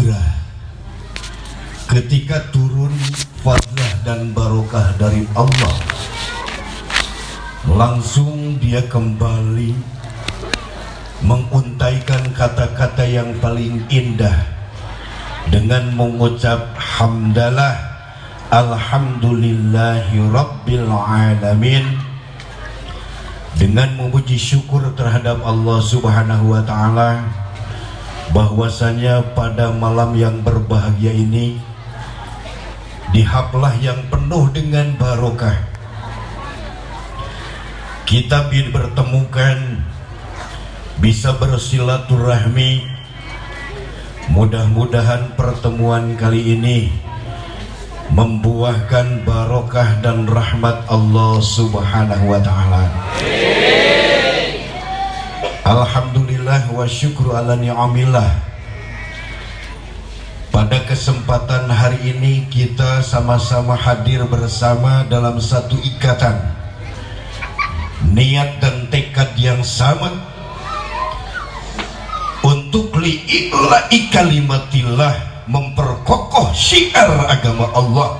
anugerah ketika turun fadlah dan barokah dari Allah, langsung dia kembali menguntaikan kata-kata yang paling indah dengan mengucap hamdalah alhamdulillahi rabbil alamin, dengan memuji syukur terhadap Allah subhanahu wa ta'ala bahwasanya pada malam yang berbahagia ini di haflah yang penuh dengan barokah kita bertemukan, bisa bersilaturahmi. Mudah-mudahan pertemuan kali ini membuahkan barokah dan rahmat Allah subhanahu wa ta'ala. Alhamdulillah wa syukru ala ni'amillah. Pada kesempatan hari ini kita sama-sama hadir bersama dalam satu ikatan niat dan tekad yang sama untuk li'ila'i kalimatillah, memperkokoh syiar agama Allah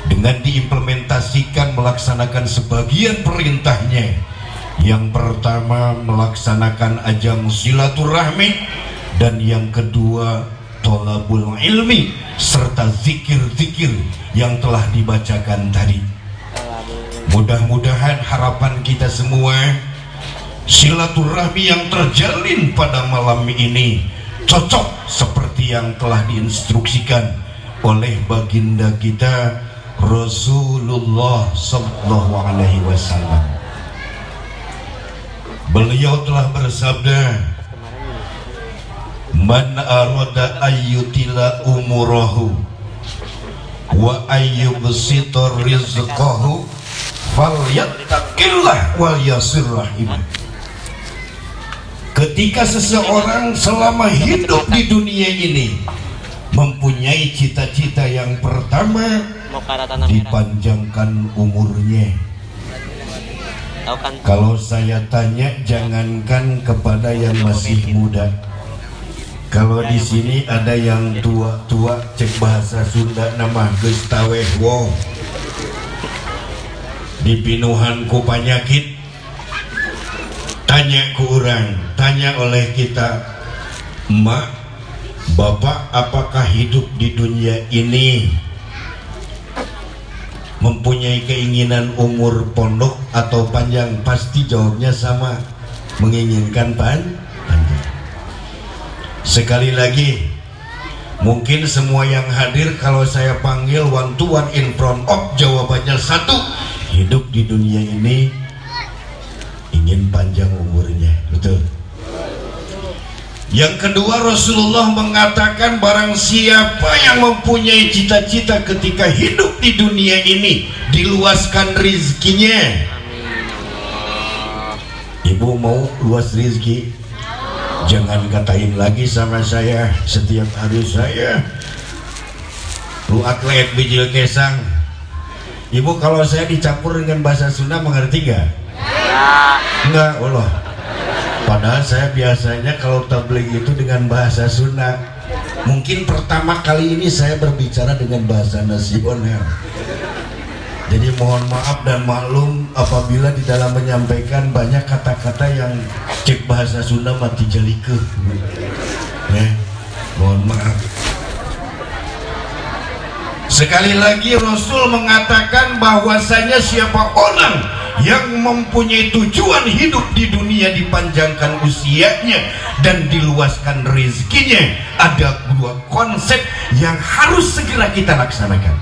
dengan diimplementasikan melaksanakan sebagian perintahnya. Yang pertama melaksanakan ajang silaturahmi, dan yang kedua tolabul ilmi serta zikir-zikir yang telah dibacakan tadi. Mudah-mudahan harapan kita semua silaturahmi yang terjalin pada malam ini cocok seperti yang telah diinstruksikan oleh baginda kita Rasulullah sallallahu alaihi wasallam. Beliau telah bersabda, man arada ayyutila umurahu wa ayyubsita rizqahu falyattaqillah wal yasir rahimah. Ketika seseorang selama hidup di dunia ini mempunyai cita-cita yang pertama, dipanjangkan umurnya. Kalau saya tanya, jangankan kepada yang masih muda, kalau di sini ada yang tua-tua, cek bahasa Sunda nama geus taweh wow, dipinuhan ku panyakit, tanya ku urang, tanya oleh kita, emak, bapak, apakah hidup di dunia ini mempunyai keinginan umur pondok atau panjang? Pasti jawabnya sama, menginginkan panjang. Sekali lagi, mungkin semua yang hadir kalau saya panggil one to one in front of, jawabannya satu, hidup di dunia ini ingin panjang umurnya. Betul. Yang kedua, Rasulullah mengatakan barang siapa yang mempunyai cita-cita ketika hidup di dunia ini, diluaskan rizkinya. Ibu mau luas rizki? Jangan katain lagi sama saya setiap hari saya lu atlet bijil kesang. Ibu, kalau saya dicampur dengan bahasa Sunda mengerti gak? Enggak, Allah. Padahal saya biasanya kalau tabligh itu dengan bahasa Sunda. Mungkin pertama kali ini saya berbicara dengan bahasa nasional. Jadi mohon maaf dan maklum apabila di dalam menyampaikan banyak kata-kata yang cek bahasa Sunda mati jalike. Mohon maaf. Sekali lagi Rasul mengatakan bahwasanya siapa orang yang mempunyai tujuan hidup di dunia, dipanjangkan usianya dan diluaskan rezekinya, ada dua konsep yang harus segera kita laksanakan.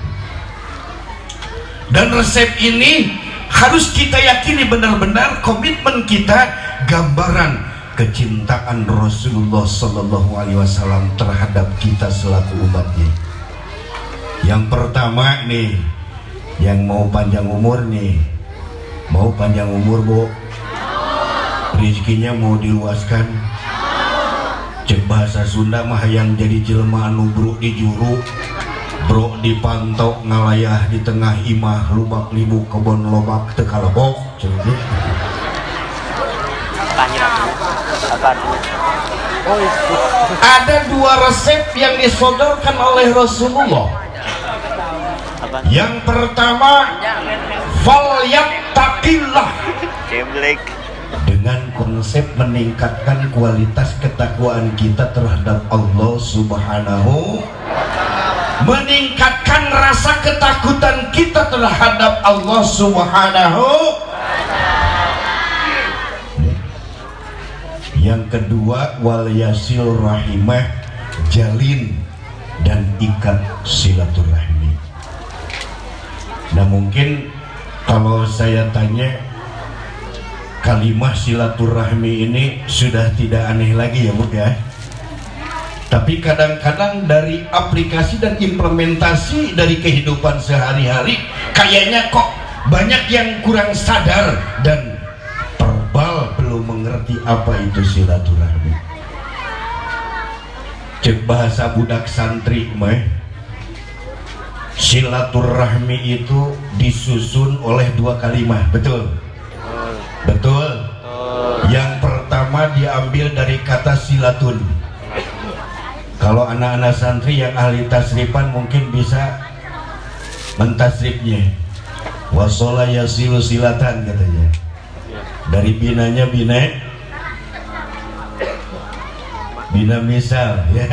Dan resep ini harus kita yakini benar-benar komitmen kita, gambaran kecintaan Rasulullah Sallallahu Alaihi Wasallam terhadap kita selaku umatnya. Yang pertama nih, yang mau panjang umur nih, mau panjang umur bu, rezekinya mau diluaskan. Cek bahasa Sunda mah yang jadi jelema anu bro di juru, bro dipantau ngalayah di tengah imah, lubak libu kebon lobak tekalebok. Ada dua resep yang disodorkan oleh Rasulullah. Yang pertama, falyattaqillah, dengan konsep meningkatkan kualitas ketakwaan kita terhadap Allah Subhanahu, meningkatkan rasa ketakutan kita terhadap Allah Subhanahu. Yang kedua, wal yasil rahimah, jalin dan ikat silaturahmi. Nah, mungkin kalau saya tanya, kalimah silaturahmi ini sudah tidak aneh lagi ya Bu ya. Tapi kadang-kadang dari aplikasi dan implementasi dari kehidupan sehari-hari kayaknya kok banyak yang kurang sadar dan verbal belum mengerti apa itu silaturahmi. Cek bahasa budak santri mah, silaturahmi itu disusun oleh dua kalimat, betul? Betul. Yang pertama diambil dari kata silatun. Kalau anak-anak santri yang ahli tasrifan mungkin bisa mentasrifnya. Wasola yasilu silatan katanya. Dari binanya bina misal ya.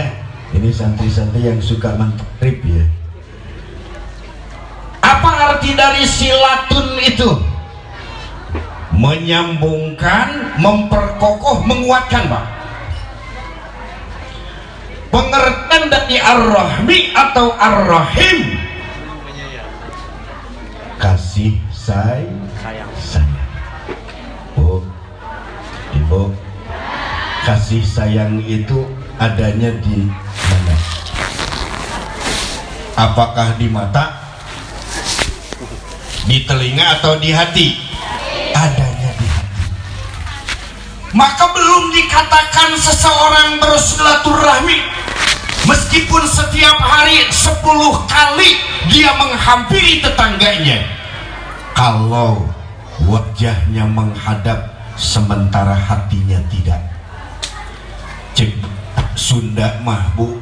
Ini santri-santri yang suka mentasrif ya. Apa arti dari silatun itu? Menyambungkan, memperkokoh, menguatkan Pak. Pengertian dari ar-rahmi atau ar-rahim, kasih sayang. Bu, Ibu, kasih sayang itu adanya di mana? Apakah di mata, di telinga, atau di hati? Adanya di hati. Maka belum dikatakan seseorang bersilaturahmi meskipun setiap hari 10 kali dia menghampiri tetangganya, kalau wajahnya menghadap sementara hatinya tidak. Cek Sunda mah Bu,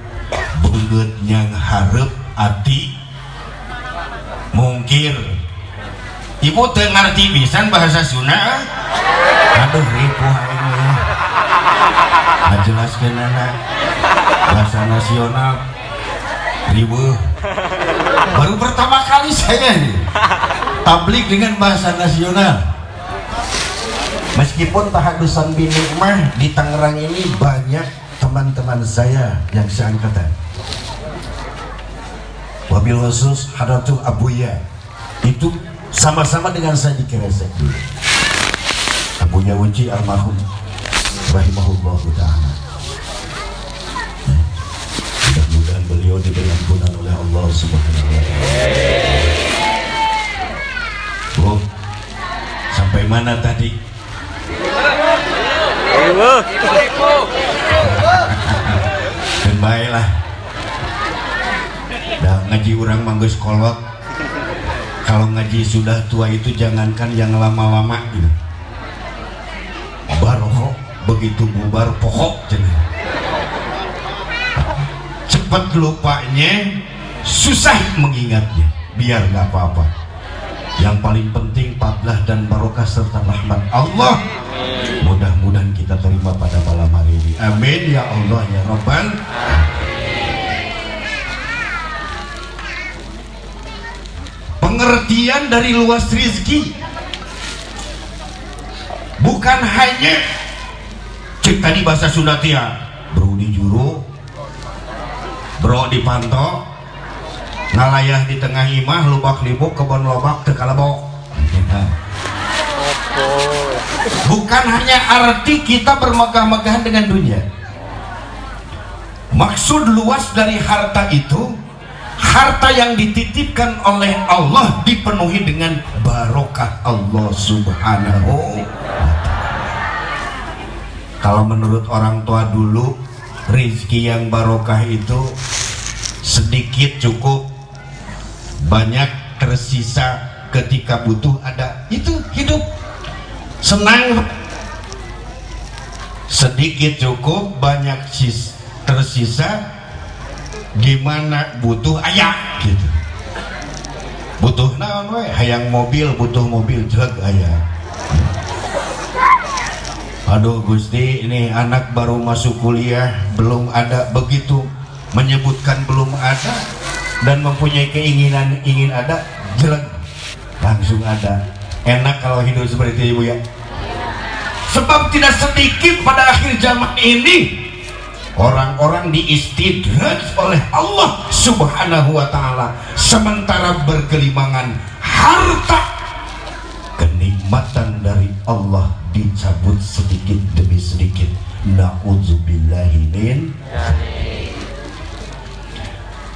beungeut nyang hareup ati mungkir. Ibu teu ngarti pisan bahasa Sunda. Aduh ripuh aing ya. Ngajelaskeun anak bahasa nasional ribuh. Baru pertama kali saya nih tablik dengan bahasa nasional. Meskipun tahadusan bini mah di Tangerang ini banyak teman-teman saya yang seangkatan. Wabil khusus Hadratul Abuya itu sama-sama dengan saya di Kresek dulu. Abuya Uci almarhum rahimahullah ta'ala. Mudah-mudahan beliau diberi ampunan oleh Allah Subhanahu wa ta'ala. Bu, sampai mana tadi? Dan baiklah. Dah ngaji urang manggeus kolot. Kalau ngaji sudah tua itu jangankan yang lama-lama gitu. Barohok begitu bubar pohok cenah. Cepat lupanya, susah mengingatnya. Biar nggak apa-apa. Yang paling penting fadlah dan barokah serta rahmat Allah. Mudah-mudahan kita terima pada malam hari ini. Amin ya Allah ya Rabbal. Pengertian dari luas rizki bukan hanya cek tadi bahasa Sunda tia bro di juru, bro di panto, ngalayah di tengah imah, lubak libuk kebon lobak tekalabok. Bukan hanya arti kita bermegah-megahan dengan dunia. Maksud luas dari harta itu, harta yang dititipkan oleh Allah dipenuhi dengan barokah Allah Subhanahu wa ta'ala. Kalau menurut orang tua dulu, rizki yang barokah itu sedikit cukup, banyak tersisa ketika butuh ada. Itu hidup senang. sedikit cukup, banyak tersisa, gimana butuh ayah gitu. Butuh naon we, hayang mobil, butuh mobil jelag aya. Aduh Gusti, ini anak baru masuk kuliah, belum ada, begitu menyebutkan belum ada dan mempunyai keinginan ingin ada, jelag langsung ada. Enak kalau hidup seperti itu ya. Sebab tidak sedikit pada akhir zaman ini orang-orang diistidraj oleh Allah Subhanahu wa ta'ala, sementara bergelimangan harta, kenikmatan dari Allah dicabut sedikit demi sedikit. Na'udzubillahi min.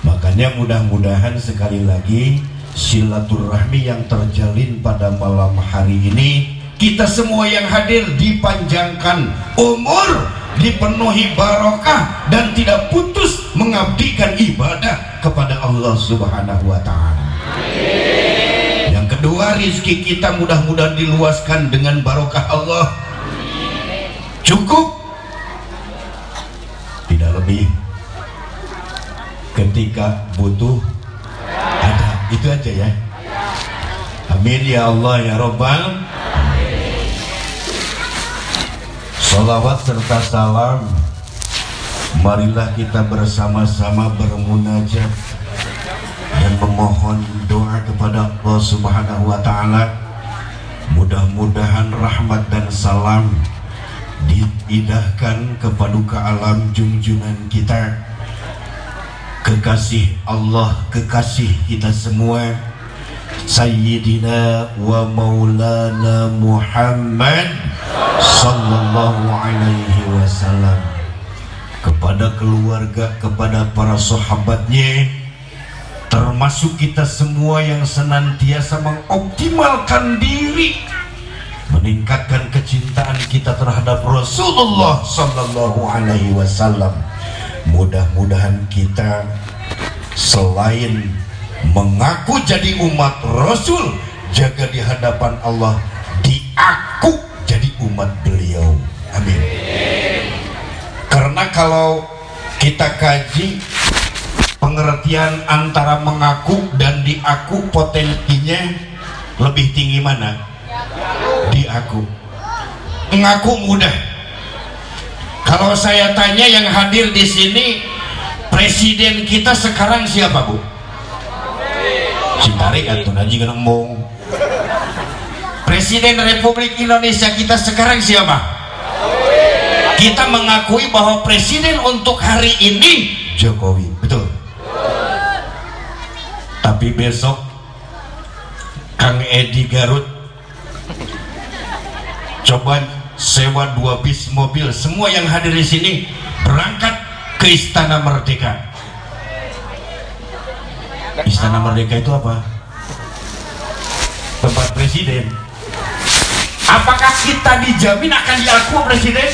Makanya mudah-mudahan sekali lagi silaturahmi yang terjalin pada malam hari ini, kita semua yang hadir dipanjangkan umur, dipenuhi barokah, dan tidak putus mengabdikan ibadah kepada Allah Subhanahu wa ta'ala. Yang kedua, rizki kita mudah-mudahan diluaskan dengan barokah Allah. Cukup, tidak lebih. Ketika butuh ada, itu aja ya. Amin ya Allah ya Rabbal. Salawat serta salam, marilah kita bersama-sama bermunajat dan memohon doa kepada Allah Subhanahu wa ta'ala. Mudah-mudahan rahmat dan salam diidahkan kepada alam junjunan kita, kekasih Allah, kekasih kita semua, Sayyidina wa Maulana Muhammad sallallahu alaihi wasallam, kepada keluarga, kepada para sahabatnya, termasuk kita semua yang senantiasa mengoptimalkan diri, meningkatkan kecintaan kita terhadap Rasulullah sallallahu alaihi wasallam. Mudah-mudahan kita selain mengaku jadi umat Rasul, jaga di hadapan Allah diaku jadi umat beliau. Amin. Karena kalau kita kaji pengertian antara mengaku dan diaku, potensinya lebih tinggi mana? Diaku. Mengaku mudah. Kalau saya tanya yang hadir di sini, presiden kita sekarang siapa, Bu? Citarik atau naji ngomong. Presiden Republik Indonesia kita sekarang siapa? Kita mengakui bahwa presiden untuk hari ini Jokowi, betul. Tapi besok Kang Edi Garut coba sewa 2 bis mobil, semua yang hadir di sini berangkat ke Istana Merdeka. Istana Merdeka itu apa? Tempat presiden. Apakah kita dijamin akan diaku presiden?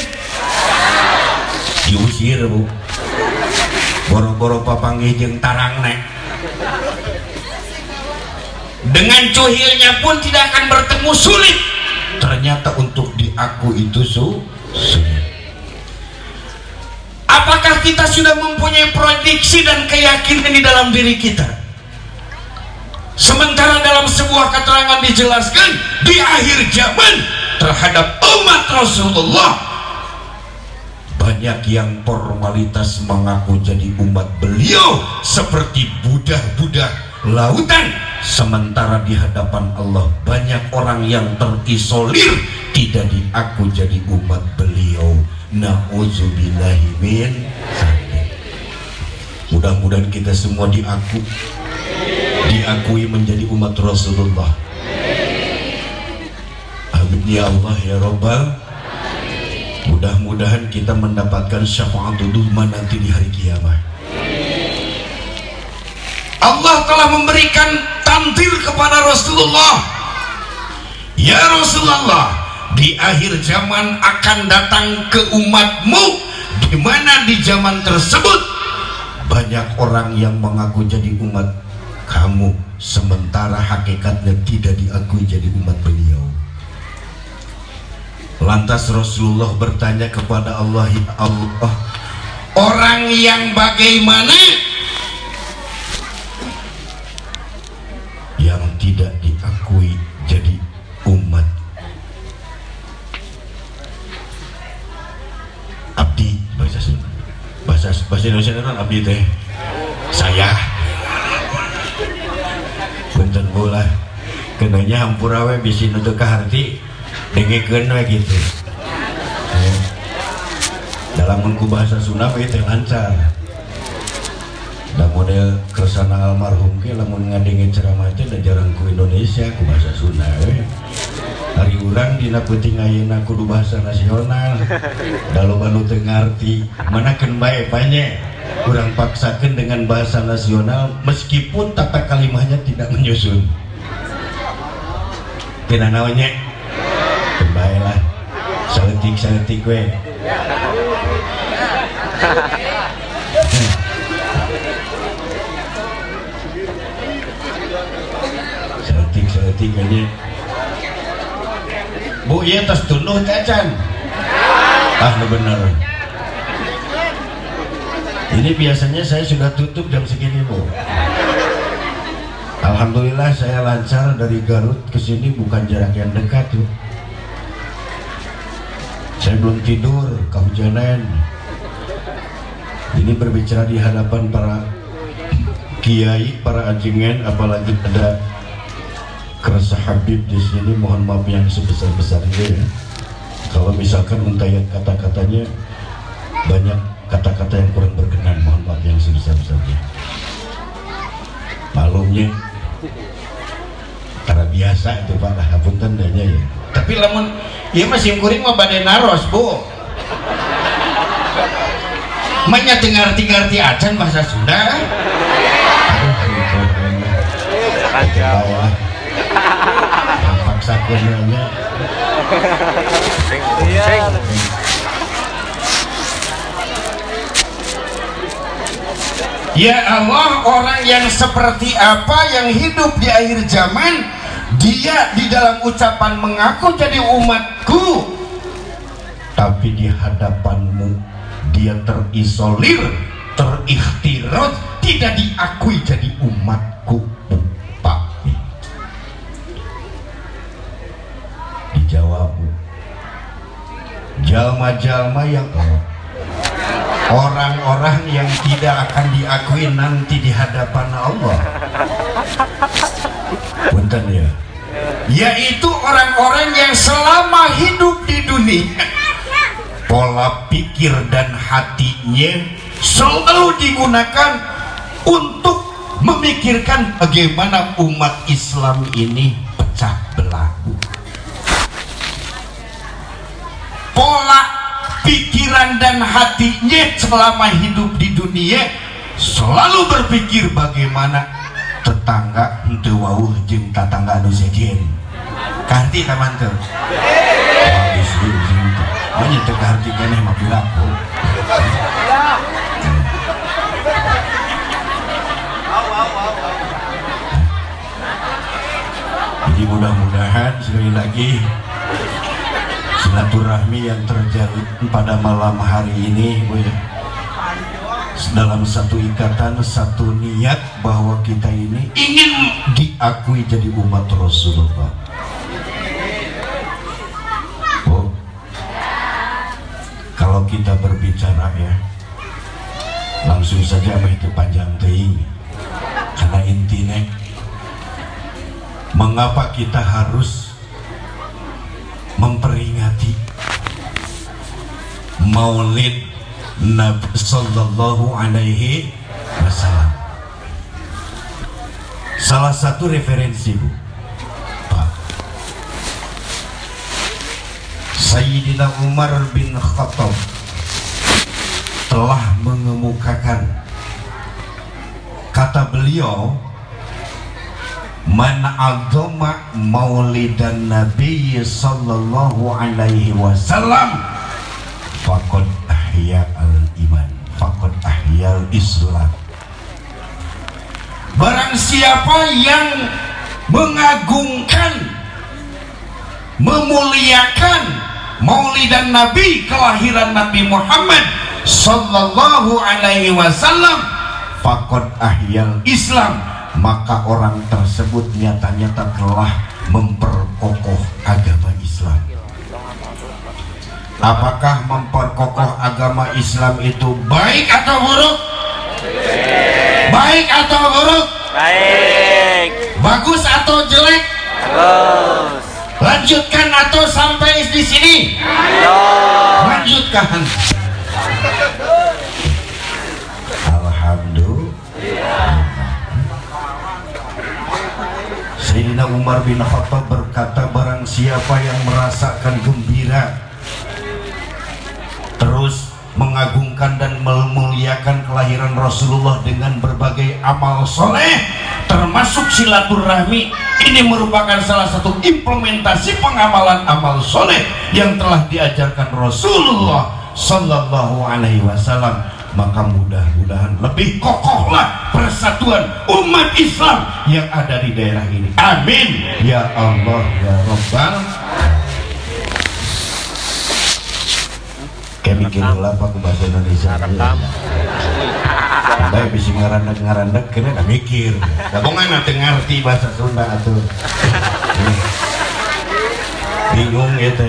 Diusir, Bu. Boro-boro papanggih jeung tarang nek. Dengan cuhilnya pun tidak akan bertemu, sulit. Ternyata untuk diaku itu sulit. Apakah kita sudah mempunyai prediksi dan keyakinan di dalam diri kita? Sementara dalam sebuah keterangan dijelaskan di akhir zaman terhadap umat Rasulullah banyak yang formalitas mengaku jadi umat beliau seperti budak-budak lautan, sementara di hadapan Allah banyak orang yang terisolir tidak diaku jadi umat beliau. Na'udzubillahi min dzalik. Mudah-mudahan kita semua diakui menjadi umat Rasulullah. Amin ya Allah ya Rabbal. Mudah-mudahan kita mendapatkan syafaatul uzma nanti di hari kiamat. Allah telah memberikan tampil kepada Rasulullah. Ya Rasulullah, di akhir zaman akan datang ke umatmu, di mana di zaman tersebut banyak orang yang mengaku jadi umat kamu, sementara hakikatnya tidak diakui jadi umat beliau. Lantas Rasulullah bertanya kepada Allah, ya Allah, orang yang bagaimana yang tidak diakui jadi umat abdi? Bahasa Sunda, bahasa Indonesia kan abdi teh saya punten bola kenanya hampura we bisi nu teu kaharti dengekeun we gitu. Dalam mengku bahasa Sunda we teh lancar. Da model kersana almarhum ke lamun ngadenge ceramah teh da jarang ku Indonesia ku bahasa Sunda we. Hari urang dina peuting ayeuna kudu bahasa nasional. Da loba nu teu ngarti, manakeun bae panye. Kurang paksakan dengan bahasa nasional meskipun tata kalimahnya tidak menyusun. Tidak namanya kembalilah saletik we. Saletik aja. Bu, iya tas tunduh cacan. Bener. Ini biasanya saya sudah tutup jam segini, Bu. Alhamdulillah saya lancar dari Garut ke sini, bukan jarak yang dekat tuh. Saya belum tidur, kehujanan. Ini berbicara di hadapan para kiai, para ajengan, apalagi ada kerasa Habib di sini, mohon maaf yang sebesar-besarnya ya. Kalau misalkan untaian kata-katanya banyak kata-kata yang kurang berkenan, mohon maaf yang sebesar-besarnya. Malumnya cara biasa itu Pak, hapunten danya ya. Tapi lamun ieu mah sim kuring mah bade naros, Bu. Manya teu ngarti-ngarti acan bahasa Sunda. Paksakeun nya. Ya Allah, orang yang seperti apa yang hidup di akhir zaman, dia di dalam ucapan mengaku jadi umatku, tapi di hadapanmu dia terisolir, terikhtirat, tidak diakui jadi umatku. Upami dijawab, jalma-jalma yang orang-orang yang tidak akan diakui nanti di hadapan Allah. Punten ya. Yaitu orang-orang yang selama hidup di dunia pola pikir dan hatinya selalu digunakan untuk memikirkan bagaimana umat Islam ini pecah belah. Pola pikiran dan hatinya selama hidup di dunia selalu berpikir bagaimana tetangga henteu wauh jeung tatangga anu sejen. Kanti taman teu. Habis jeung anya teu kaharti keneh mah pilaku. Jadi mudah-mudahan sekali lagi silaturahmi yang terjadi pada malam hari ini, Bu, ya, dalam satu ikatan, satu niat bahwa kita ini ingin diakui jadi umat Rasulullah. Bu, kalau kita berbicara ya langsung saja itu panjang teuing, karena intinya mengapa kita harus memperingati Maulid Nabi Sallallahu Alaihi Wasallam. Salah satu referensi, Bu, Pak, Sayyidina Umar bin Khattab telah mengemukakan, kata beliau, man azama maulidan Nabi Sallallahu Alaihi Wasallam faqad ahya al-iman, faqad ahya al-islam. Barang siapa yang mengagungkan, memuliakan Maulidan Nabi, kelahiran Nabi Muhammad sallallahu alaihi wasallam, faqad ahyal Islam, maka orang tersebut nyata-nyata telah memperkokoh agama Islam. Apakah memperkokoh agama Islam itu baik atau buruk? Baik atau buruk? Baik. Bagus atau jelek? Bagus. Lanjutkan atau sampai di sini? Lanjutkan. Alhamdulillah. Sayyidina Umar bin Khattab berkata, barang siapa yang merasakan gembira, terus mengagungkan dan memuliakan kelahiran Rasulullah dengan berbagai amal soleh, termasuk silaturahmi, ini merupakan salah satu implementasi pengamalan amal soleh yang telah diajarkan Rasulullah sallallahu alaihi wasallam, maka mudah-mudahan lebih kokohlah persatuan umat Islam yang ada di daerah ini. Amin ya Allah ya Rabbal. Kayak mikir lah pak bahasa Indonesia. Baik bisa ngarandek kena dah mikir. Gabungan nanti ngerti bahasa Sunda atau bingung gitu.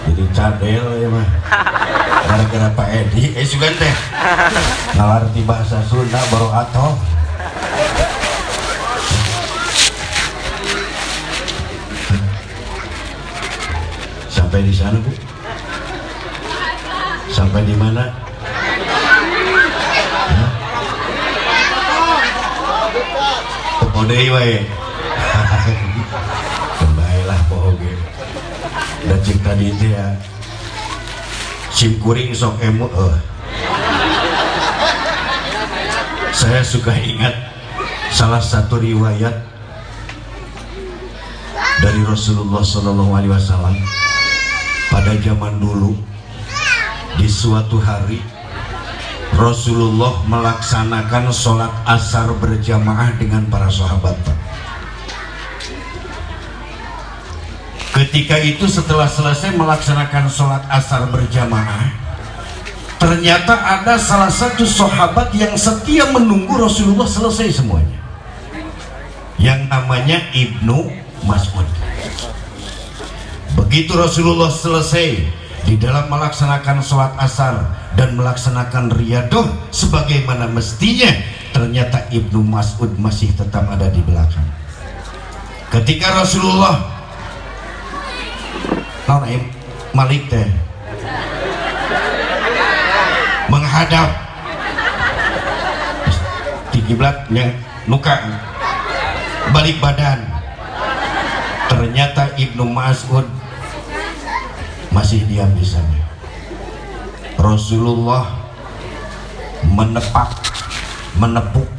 Jadi cadel ya mah. Gara-gara Pak Edi, sugan teh ngarti bahasa Sunda baru atoh. Sampai di sana Bu? Sampai di mana? Odei wae. Kembalilah pohoge. Da cik tadi teh ya. Sim kuring sok emu. Saya suka ingat salah satu riwayat dari Rasulullah SAW pada zaman dulu. Di suatu hari Rasulullah melaksanakan sholat asar berjamaah dengan para sahabat. Ketika itu setelah selesai melaksanakan sholat asar berjamaah, ternyata ada salah satu sahabat yang setia menunggu Rasulullah selesai semuanya, yang namanya Ibnu Mas'ud. Begitu Rasulullah selesai di dalam melaksanakan sholat asar dan melaksanakan riyadah sebagaimana mestinya, ternyata Ibnu Mas'ud masih tetap ada di belakang. Ketika Rasulullah Malik teh menghadap di kiblatnya nuka balik badan, ternyata Ibnu Mas'ud masih diam di sana. Rasulullah menepuk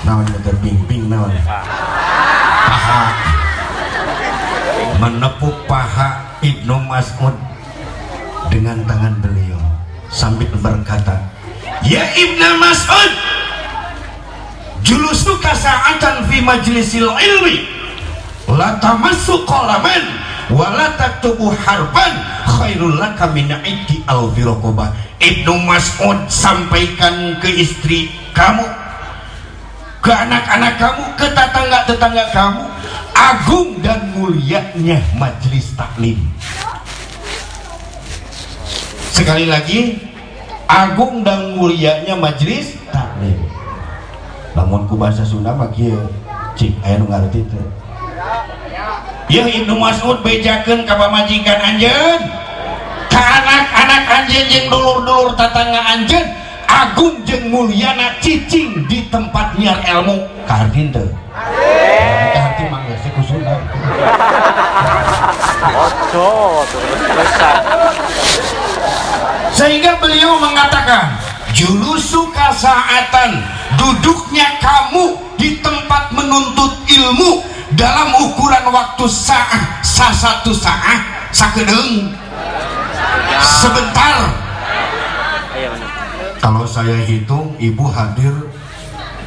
naon terbimbing naon paha, menepuk paha Ibnu Mas'ud dengan tangan beliau sambil berkata, ya Ibnu Mas'ud, julusuka sa'atan fi majlisil ilmi la tamassu qalaman wala taktubu harban khairul laka min aiki al-firaqobah. Ibnu Mas'ud, sampaikan ke istri kamu, ke anak-anak kamu, ke tetangga-tetangga kamu, agung dan mulianya majelis taklim. Sekali lagi, agung dan mulianya majelis taklim. Namun ku bahasa Sunda mah kieu cik aya nu ngarti teh. Ya Ibnu Mas'ud bejakeun ka pamajikan anjeun, ka anak-anak anjeun jeung dulur-dulur tetangga anjeun, agung jeung mulyana cicing di tempat nyiar ilmu ka hartin teu. Ka harti mah geus ku Sunda. Ojo terus-terusan. Sehingga beliau mengatakan, julusuka sa'atan, duduknya kamu di tempat menuntut ilmu dalam ukuran waktu satu saat sakedeung sebentar. Kalau saya hitung, ibu hadir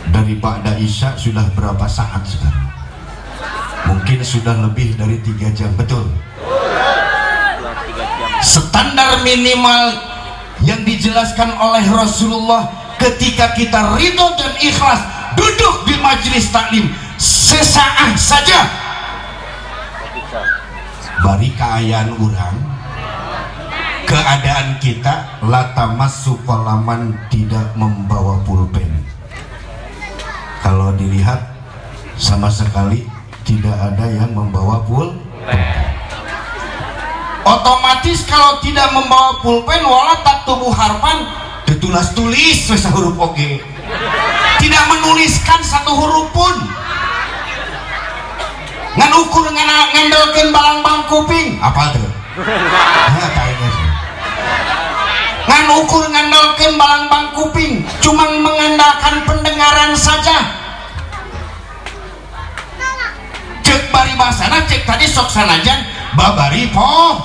dari Ba'da Isya sudah berapa saat sekarang? Mungkin sudah lebih dari 3 jam, betul? Standar minimal yang dijelaskan oleh Rasulullah ketika kita ridho dan ikhlas duduk di majelis taklim sesaat saja bari keayaan orang, keadaan kita latamassu qalaman, tidak membawa pulpen. Kalau dilihat sama sekali tidak ada yang membawa pulpen. Otomatis kalau tidak membawa pulpen wala tak tubuh harpan ditulis wes huruf oge, tidak menuliskan satu huruf pun. Ngan ukur ngandelkeun balang-balang kuping apa tuh? Ngan ukur ngandelkeun balang-balang kuping cuma mengandalkan pendengaran saja. Cek bari basana, cek tadi sok sanajan babari poho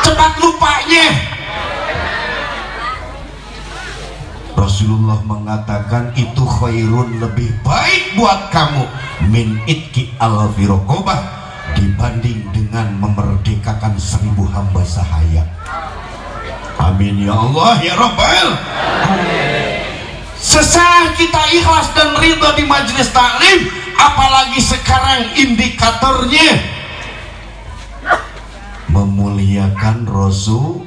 cepat lupanya. Rasulullah mengatakan itu khairun, lebih baik buat kamu min itki alfi raqabah, dibanding dengan memerdekakan 1000 hamba sahaya. Amin ya Allah ya Rabbal. Sesaat kita ikhlas dan ridho di majelis taklim, apalagi sekarang indikatornya memuliakan Rasul,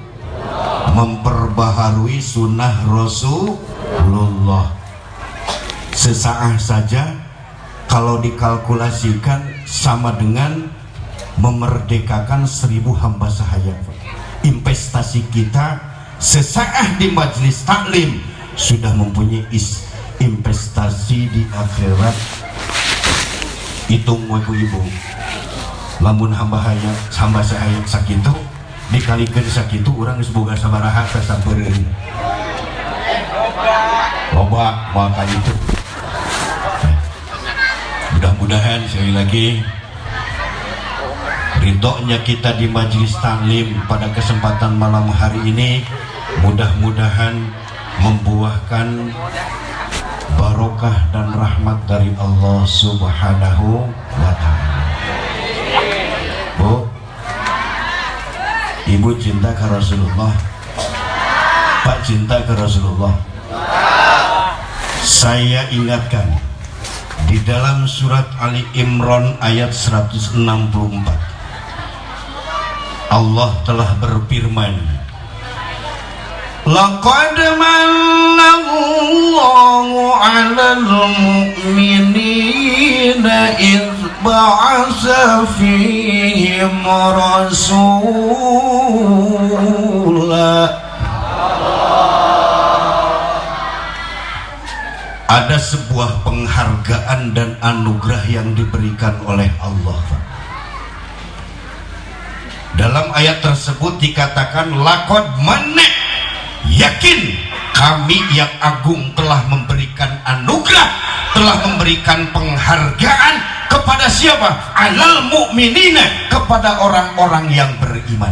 memperbaharui sunnah Rasulullah. Sesaat saja kalau dikalkulasikan sama dengan memerdekakan 1000 hamba sahaya. Investasi kita sesaat di majelis taklim sudah mempunyai investasi di akhirat. Hitung ibu, lamun hamba sahaya sakitu dikalikan sakitu orang geus boga sabaraha sasampereun loba maka itu. Mudah-mudahan sekali lagi ridhonya kita di majelis taklim pada kesempatan malam hari ini mudah-mudahan membuahkan barokah dan rahmat dari Allah Subhanahu wa ta'ala. Bu, Ibu cinta ke Rasulullah? Pak cinta ke Rasulullah? Saya ingatkan di dalam surat Ali Imran ayat 164 Allah telah berfirman, laqad manallahu 'alal mu'minina idz ba'atsa fihim rasula. Ada sebuah penghargaan dan anugerah yang diberikan oleh Allah. Dalam ayat tersebut dikatakan laqad manna, yakin kami yang agung telah memberikan anugerah, telah memberikan penghargaan kepada siapa? Alal mu'minina, kepada orang-orang yang beriman.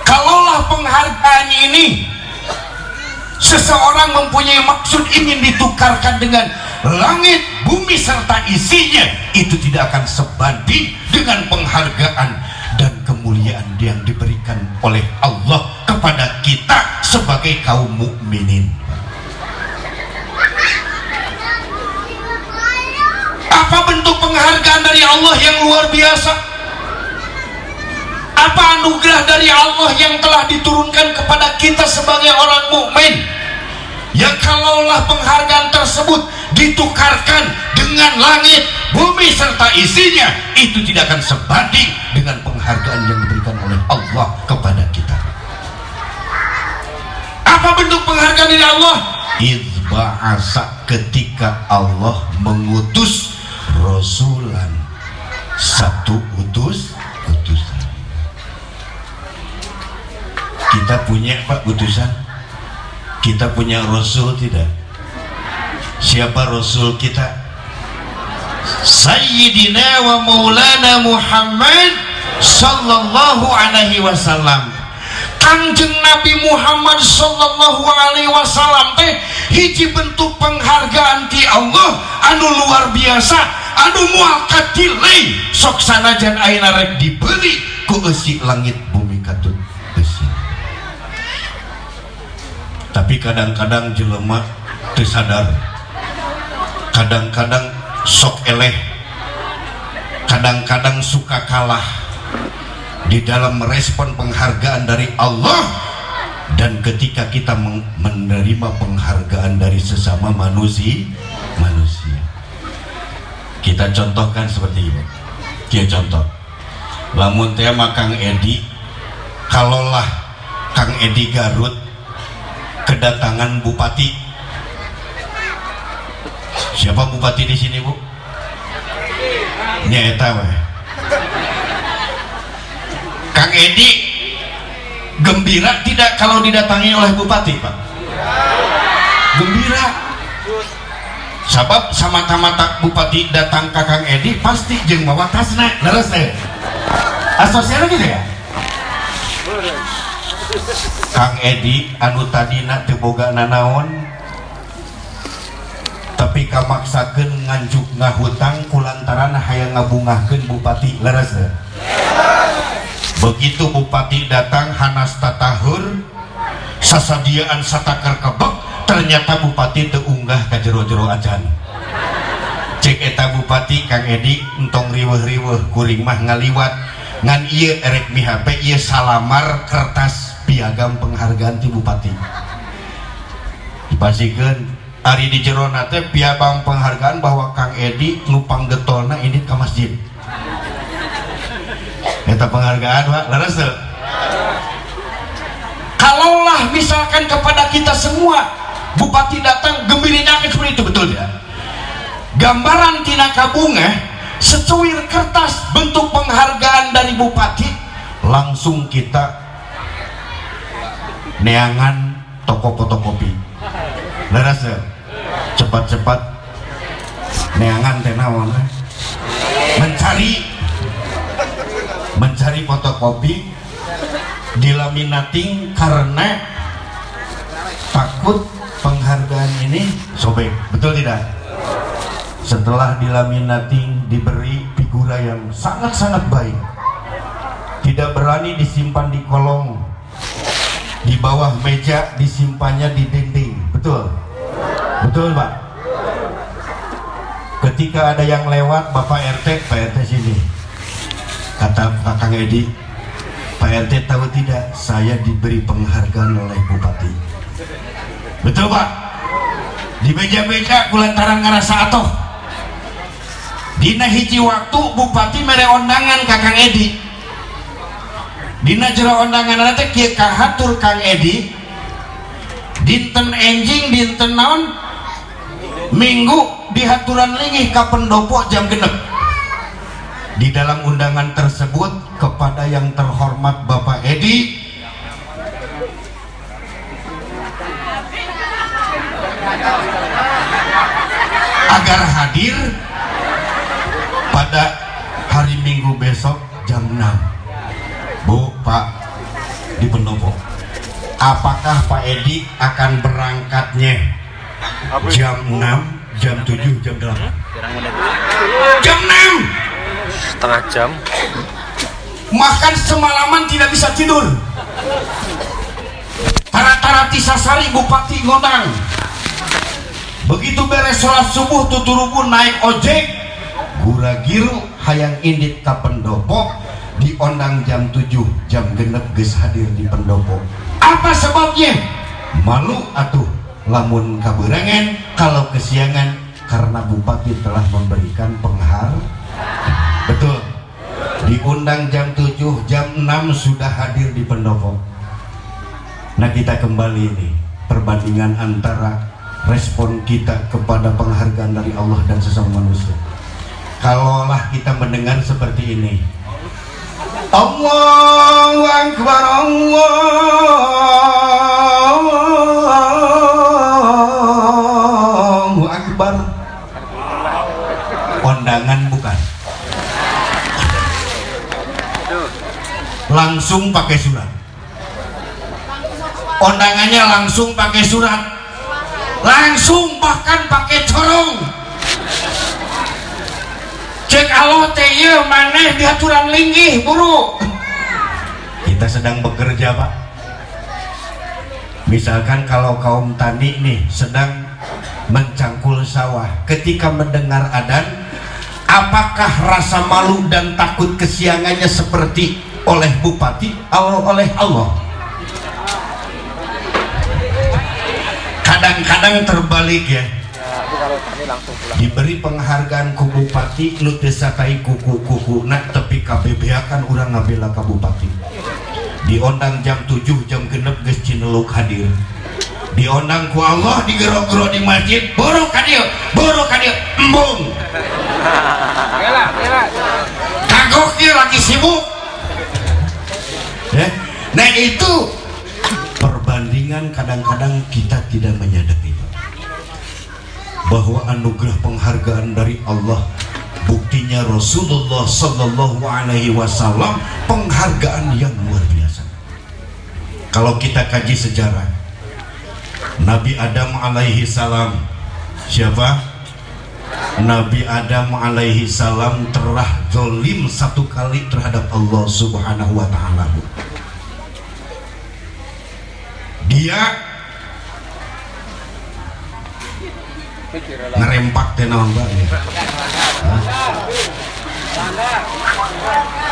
Kalaulah penghargaan ini seseorang mempunyai maksud ingin ditukarkan dengan langit, bumi serta isinya, itu tidak akan sebanding dengan penghargaan dan kemuliaan yang diberikan oleh Allah kepada kita sebagai kaum mukminin. Apa bentuk penghargaan dari Allah yang luar biasa? Apa anugerah dari Allah yang telah diturunkan kepada kita sebagai orang mukmin? Ya kalaulah penghargaan tersebut ditukarkan dengan langit, bumi serta isinya, itu tidak akan sebanding dengan penghargaan yang diberikan oleh Allah kepada kita. Apa bentuk penghargaan dari Allah? Idz ba'asa, ketika Allah mengutus rasulan, satu utusan. Kita punya Pak utusan? Kita punya rasul tidak? Siapa rasul kita? Sayyidina wa maulana Muhammad sallallahu alaihi wasallam. Kanjeng Nabi Muhammad sallallahu alaihi wasallam teh hiji bentuk penghargaan ti Allah anu luar biasa anu moal katilai sok sanajan ayeuna rek dibeli ku eusi langit bumi katut eusi. Tapi kadang-kadang jelema teu sadar, kadang-kadang sok eleh, kadang-kadang suka kalah di dalam merespon penghargaan dari Allah. Dan ketika kita menerima penghargaan dari sesama manusia, kita contohkan seperti ini. Dia contoh, lamun teh mah Kang Edi, kalaulah Kang Edi Garut kedatangan bupati. Siapa bupati di sini, Bu? Nya eta weh. Kang Edi gembira tidak kalau didatangi oleh bupati, Pak? Gembira. Sabab samata-mata bupati datang ke Kang Edi pasti jeung bawa tasna, leres teh. Asosial gitu ya. Kang Edi anu tadina teu boga nanaon tapi kamaksakeun nganjuk ngahutang kulantaran hayang ngabungahkeun bupati, leres teh. Begitu bupati datang hanas tatahur sasadiaan satakar kebek, ternyata bupati teu unggah ka jero-jero ajan. Cek eta bupati Kang Edi entong riweuh-riweuh kuring mah ngaliwat ngan ieu erek mihape ieu salamar kertas piagam penghargaan ti bupati. Dipasikeun ari di jero na teh piagam penghargaan bahwa Kang Edi lupang getolna ini ka masjid. Eta penghargaan Pak, leres tuh. Kalaulah misalkan kepada kita semua bupati datang gembirinya seperti itu, betul ya? Gambaran tina kabunga secuir kertas bentuk penghargaan dari bupati, langsung kita neangan toko fotokopi, leres tuh. Cepat-cepat neangan teh naon mencari fotokopi dilaminating karena takut penghargaan ini sobek, betul tidak? Setelah dilaminating diberi figura yang sangat-sangat baik, tidak berani disimpan di kolong, di bawah meja, disimpannya di dinding, betul? Betul Pak? Ketika ada yang lewat, Bapak RT, Pak RT sini, kata Kang Edi, Pak RT tahu tidak saya diberi penghargaan oleh bupati, betul Pak? Di meja-meja kulantaran ngerasa atoh dina hiji waktu bupati mere ondangan ka Kang Edi, dina jero ondangan teh kieu kahatur Kang Edi dinten enjing dinten naon Minggu dihaturan linggih ka pendopo jam genep. Di dalam undangan tersebut kepada yang terhormat Bapak Edi agar hadir pada hari Minggu besok jam 6. Bu, Pak, di pendopo. Apakah Pak Edi akan berangkatnya jam 6, jam 7, jam 8? Jam 6 setengah jam. Makan semalaman tidak bisa tidur. Tara-tara tisasari bupati ngodang. Begitu beres sholat subuh tuturubu naik ojek, gura-giru hayang indit ka pendopo, diondang jam 7, jam genep geus hadir di pendopo. Apa sebabnya? Malu atuh lamun kaberangan kalau kesiangan karena bupati telah memberikan penghargaan. Betul. Diundang jam 7, jam 6 sudah hadir di pendopo. Nah, kita kembali ini perbandingan antara respon kita kepada penghargaan dari Allah dan sesama manusia. Kalaulah kita mendengar seperti ini, Allahu Akbar, Allahu Akbar, kondangan bukan, langsung pakai surat, kondangannya langsung pakai surat. langsung bahkan pakai corong. Cek Allah teh ieu maneh diaturan linggih buru. Kita sedang bekerja Pak. Misalkan kalau kaum tani nih sedang mencangkul sawah, ketika mendengar adzan, apakah rasa malu dan takut kesiangannya seperti oleh bupati atau oleh Allah? Kadang-kadang terbalik ya. Diberi penghargaan ku bupati nu teu satai kuku-kukuna tapi kabebeakan urang ngabela ka bupati. Diondang jam 7 jam genep geus cineluk hadir. Diondang ku Allah digero-gero di masjid, boro ka dieu embung. Kagok dia lagi sibuk. Ya. Nah itu perbandingan kadang-kadang kita tidak menyadari bahwa anugerah penghargaan dari Allah, buktinya Rasulullah Sallallahu Alaihi Wasallam penghargaan yang luar biasa. Kalau kita kaji sejarah, Nabi Adam alaihi salam, siapa? Nabi Adam alaihi salam telah zalim satu kali terhadap Allah Subhanahu wa taala. Dia ngerempak teh naon Mbak ya?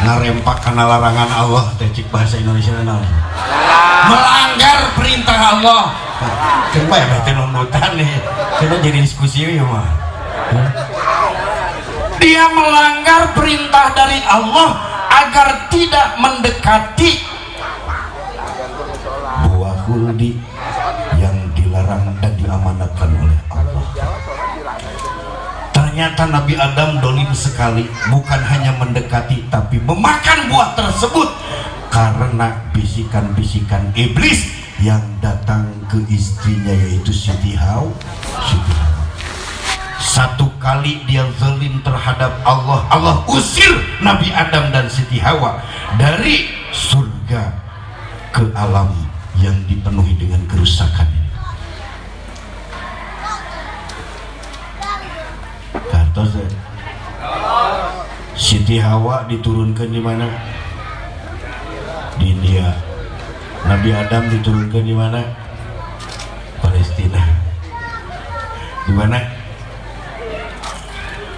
Ngerempak karena larangan Allah teh cik bahasa Indonesia naon? Melanggar perintah Allah. Coba ya teh nunutan nih. Kita jadi diskusi ya mah. Dia melanggar perintah dari Allah agar tidak mendekati buah huldi yang dilarang dan diamanatkan oleh Allah. Ternyata Nabi Adam dolim sekali, bukan hanya mendekati tapi memakan buah tersebut karena bisikan-bisikan iblis yang datang ke istrinya yaitu Siti Hawa. Satu kali dia zalim terhadap Allah, Allah usir Nabi Adam dan Siti Hawa dari surga ke alam yang dipenuhi dengan kerusakan ini. Kata saya, Siti Hawa diturunkan di mana? Di India. Nabi Adam diturunkan di mana? Palestina. Di mana?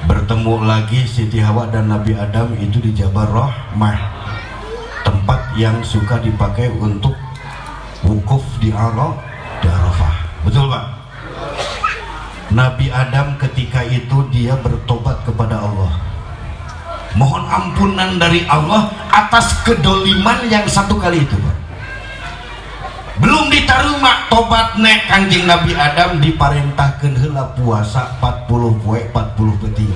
Bertemu lagi Siti Hawa dan Nabi Adam itu di Jabal Rahmah, tempat yang suka dipakai untuk wukuf di Arafah. Betul Pak? Nabi Adam ketika itu dia bertobat kepada Allah, mohon ampunan dari Allah atas kedoliman yang satu kali itu Pak. Belum diterima tobat nek Kangjeng Nabi Adam diparentahkeun heula puasa 40 poe 40 peuting.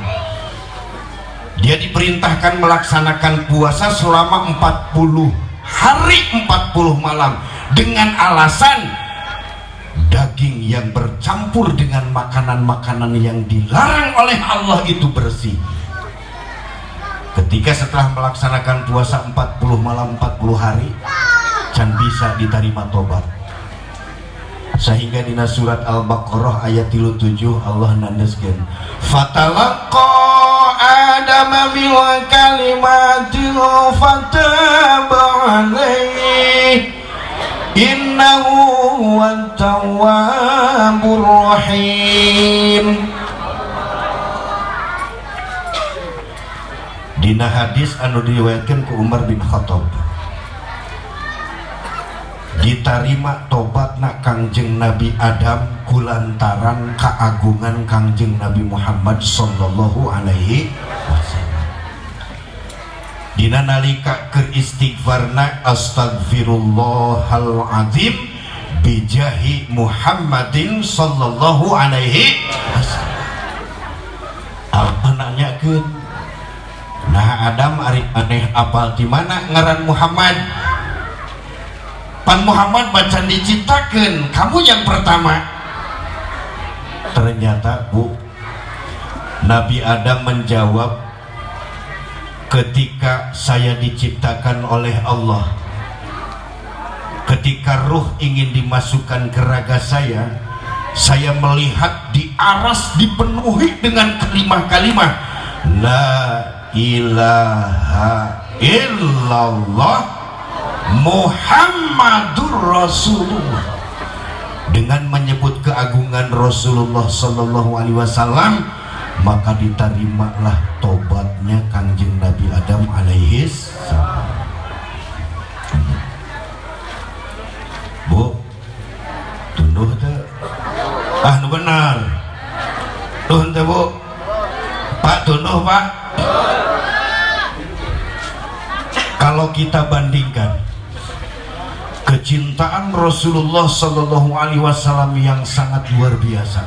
Dia diperintahkan melaksanakan puasa selama 40 hari 40 malam dengan alasan daging yang bercampur dengan makanan-makanan yang dilarang oleh Allah itu bersih. Ketika setelah melaksanakan puasa 40 malam 40 hari can bisa diterima tobat, sehingga di surat Al-Baqarah ayat 37 Allah nandeskeun fatalaqa Adam min kalimatin fataba alaihi innahu huwat tawwabur rahim. Dina hadis anu diriwayatkeun ku Umar bin Khattab, diterima tobatna Kangjeng Nabi Adam kulantaran keagungan Kangjeng Nabi Muhammad sallallahu alaihi wasallam. Dina nalika keur istighfarna astagfirullahal azim bijahi Muhammadin sallallahu alaihi wasallam. Allah nanyakeun, nah Adam ari aneh apal di mana ngaran Muhammad? Pan Muhammad baca diciptakan, kamu yang pertama. Ternyata Bu, Nabi Adam menjawab, ketika saya diciptakan oleh Allah, ketika ruh ingin dimasukkan ke raga saya, saya melihat di aras dipenuhi dengan kalimat-kalimat la ilaha illallah Muhammadur Rasulullah. Dengan menyebut keagungan Rasulullah sallallahu alaihi wasallam, maka diterimalah tobatnya Kangjeng Nabi Adam alaihi salam. Bu, tunduh teh. Ah, nu benar. Tuh teh, Bu. Pak, tunduh, Pak. Kalau kita bandingkan kecintaan Rasulullah sallallahu alaihi wasallam yang sangat luar biasa.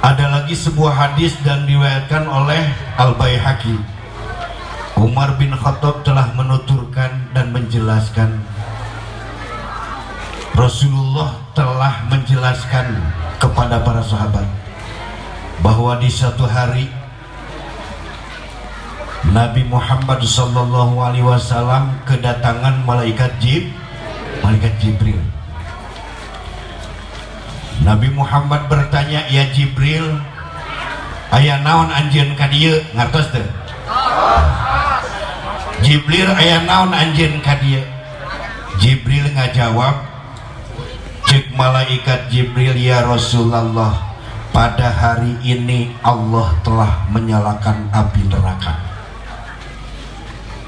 Ada lagi sebuah hadis dan diriwayatkan oleh Al-Baihaqi. Umar bin Khattab telah menuturkan dan menjelaskan, Rasulullah telah menjelaskan kepada para sahabat bahwa di suatu hari Nabi Muhammad sallallahu alaihi wasallam kedatangan malaikat Jibril. Nabi Muhammad bertanya, "Ya Jibril, aya naon anjeun ka dieu?" Ngartos teu? Jibril, aya naon anjeun ka dieu? Jibril ngajawab, cek malaikat Jibril, "Ya Rasulullah, pada hari ini Allah telah menyalakan api neraka."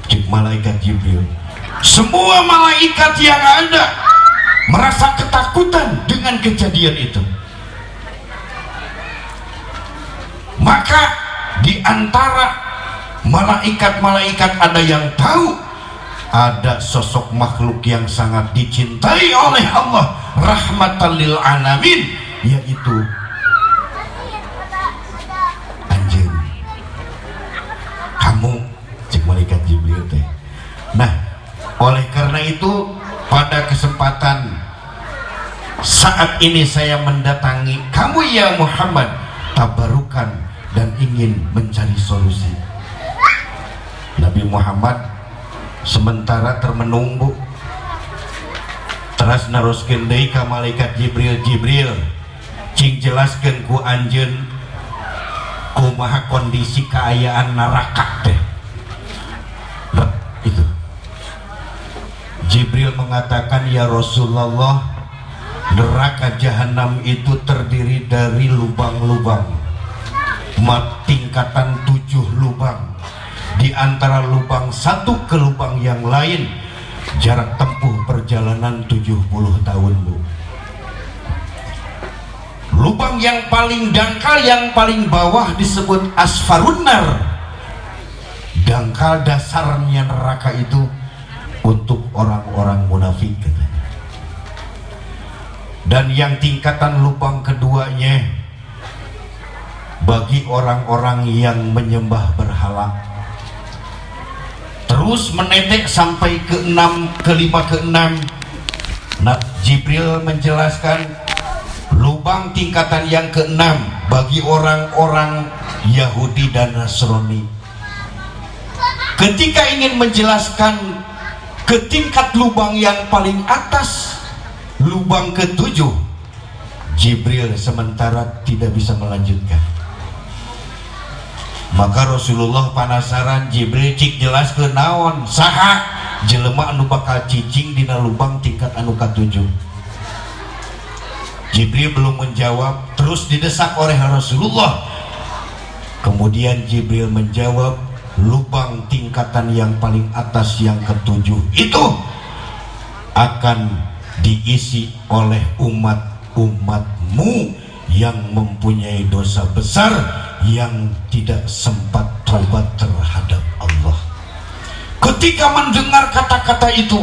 Cek malaikat Jibril. Semua malaikat yang ada merasa ketakutan dengan kejadian itu. Maka di antara malaikat-malaikat ada yang tahu ada sosok makhluk yang sangat dicintai oleh Allah rahmatan lil alamin, yaitu anjeun. Kamu, cek malaikat Jibril teh. Nah, oleh karena itu pada kesempatan saat ini saya mendatangi kamu ya Muhammad, tabarukan dan ingin mencari solusi. Nabi Muhammad sementara termenung, Bu, teras naroskeun deui ka malaikat Jibril, "Jibril, cing jelaskeun ku anjeun kumaha kondisi kaayaan neraka teh." Itu Jibril mengatakan, "Ya Rasulullah, neraka jahanam itu terdiri dari lubang-lubang, tingkatan 7 lubang. Di antara lubang satu ke lubang yang lain jarak tempuh perjalanan 70 tahun, Bu. Lubang yang paling dangkal, yang paling bawah disebut asfarunnar. Dangkal dasarnya neraka itu untuk orang-orang munafik." Dan yang tingkatan lubang keduanya bagi orang-orang yang menyembah berhala. Terus menetek sampai ke 6, kelima ke 6. Nah, Jibril menjelaskan lubang tingkatan yang ke-6 bagi orang-orang Yahudi dan Nasrani. Ketika ingin menjelaskan ke tingkat lubang yang paling atas, lubang ke-7, Jibril sementara tidak bisa melanjutkan. Maka Rasulullah penasaran, "Jibril, cik jelas ke naon saha jelema anu bakal cicing dina lubang tingkat anu ka-7?" Jibril belum menjawab, terus didesak oleh Rasulullah. Kemudian Jibril menjawab, "Lubang tingkatan yang paling atas yang ke-7 itu akan diisi oleh umat-umatmu yang mempunyai dosa besar, yang tidak sempat taubat terhadap Allah." Ketika mendengar kata-kata itu,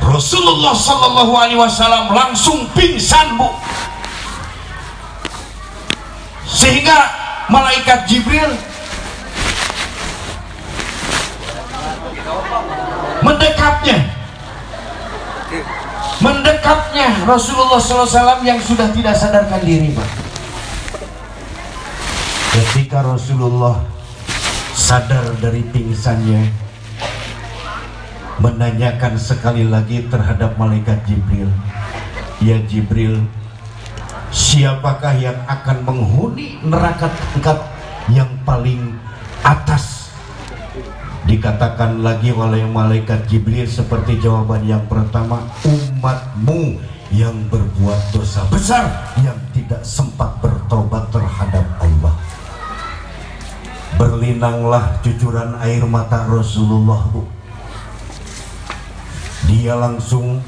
Rasulullah sallallahu alaihi wasallam langsung pingsan, Bu. Sehingga malaikat Jibril mendekapnya Rasulullah SAW yang sudah tidak sadarkan diri, Pak. Ketika Rasulullah sadar dari pingsannya, menanyakan sekali lagi terhadap malaikat Jibril, "Ya Jibril, siapakah yang akan menghuni neraka tingkat yang paling atas? Dikatakan lagi oleh malaikat Jibril seperti jawaban yang pertama, umatmu yang berbuat dosa besar yang tidak sempat bertobat terhadap Allah. Berlinanglah cucuran air mata Rasulullah, Bu. Dia langsung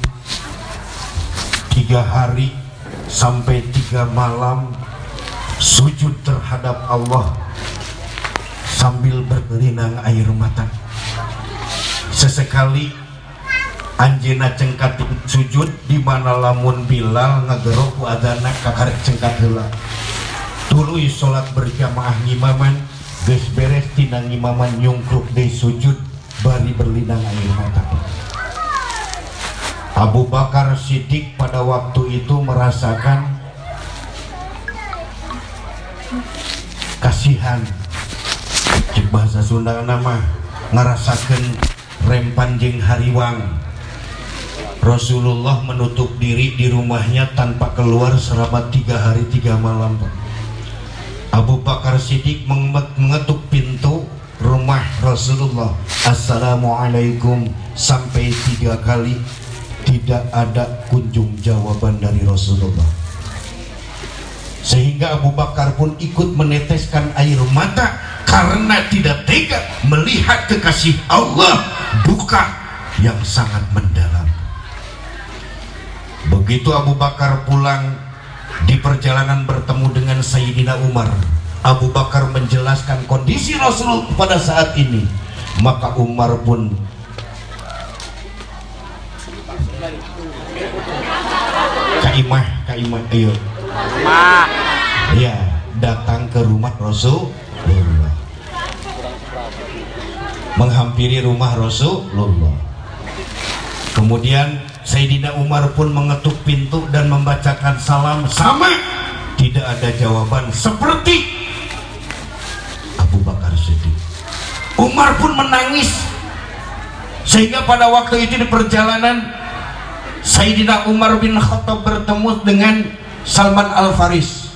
3 hari sampai 3 malam sujud terhadap Allah sambil berlinang air mata. Sesekali anjeunna cengkat sujud di mana lamun Bilal ngagerok ku adzana kakarek cengkat heula. Tuluy salat berjamaah ngimaman geus beres tina ngimaman nyungkruk deui sujud bari berlinang air mata. Abu Bakar Siddiq pada waktu itu merasakan kasihan, cek bahasa Sunda nama ngerasakan rempan jeung hariwang. Rasulullah menutup diri di rumahnya tanpa keluar selama 3 hari 3 malam. Abu Bakar Siddiq mengetuk pintu rumah Rasulullah, Assalamualaikum, sampai 3 kali. Tidak ada kunjung jawaban dari Rasulullah, sehingga Abu Bakar pun ikut meneteskan air mata karena tidak tega melihat kekasih Allah duka yang sangat mendalam. Begitu Abu Bakar pulang, di perjalanan bertemu dengan Sayyidina Umar, Abu Bakar menjelaskan kondisi Rasul pada saat ini, maka Umar pun Kaimah, ayo. Ya, datang ke rumah Rasulullah, menghampiri rumah Rasulullah. Kemudian Sayyidina Umar pun mengetuk pintu dan membacakan salam, sama tidak ada jawaban seperti Abu Bakar Siddiq. Umar pun menangis, sehingga pada waktu itu di perjalanan Sayyidina Umar bin Khattab bertemu dengan Salman Al-Faris.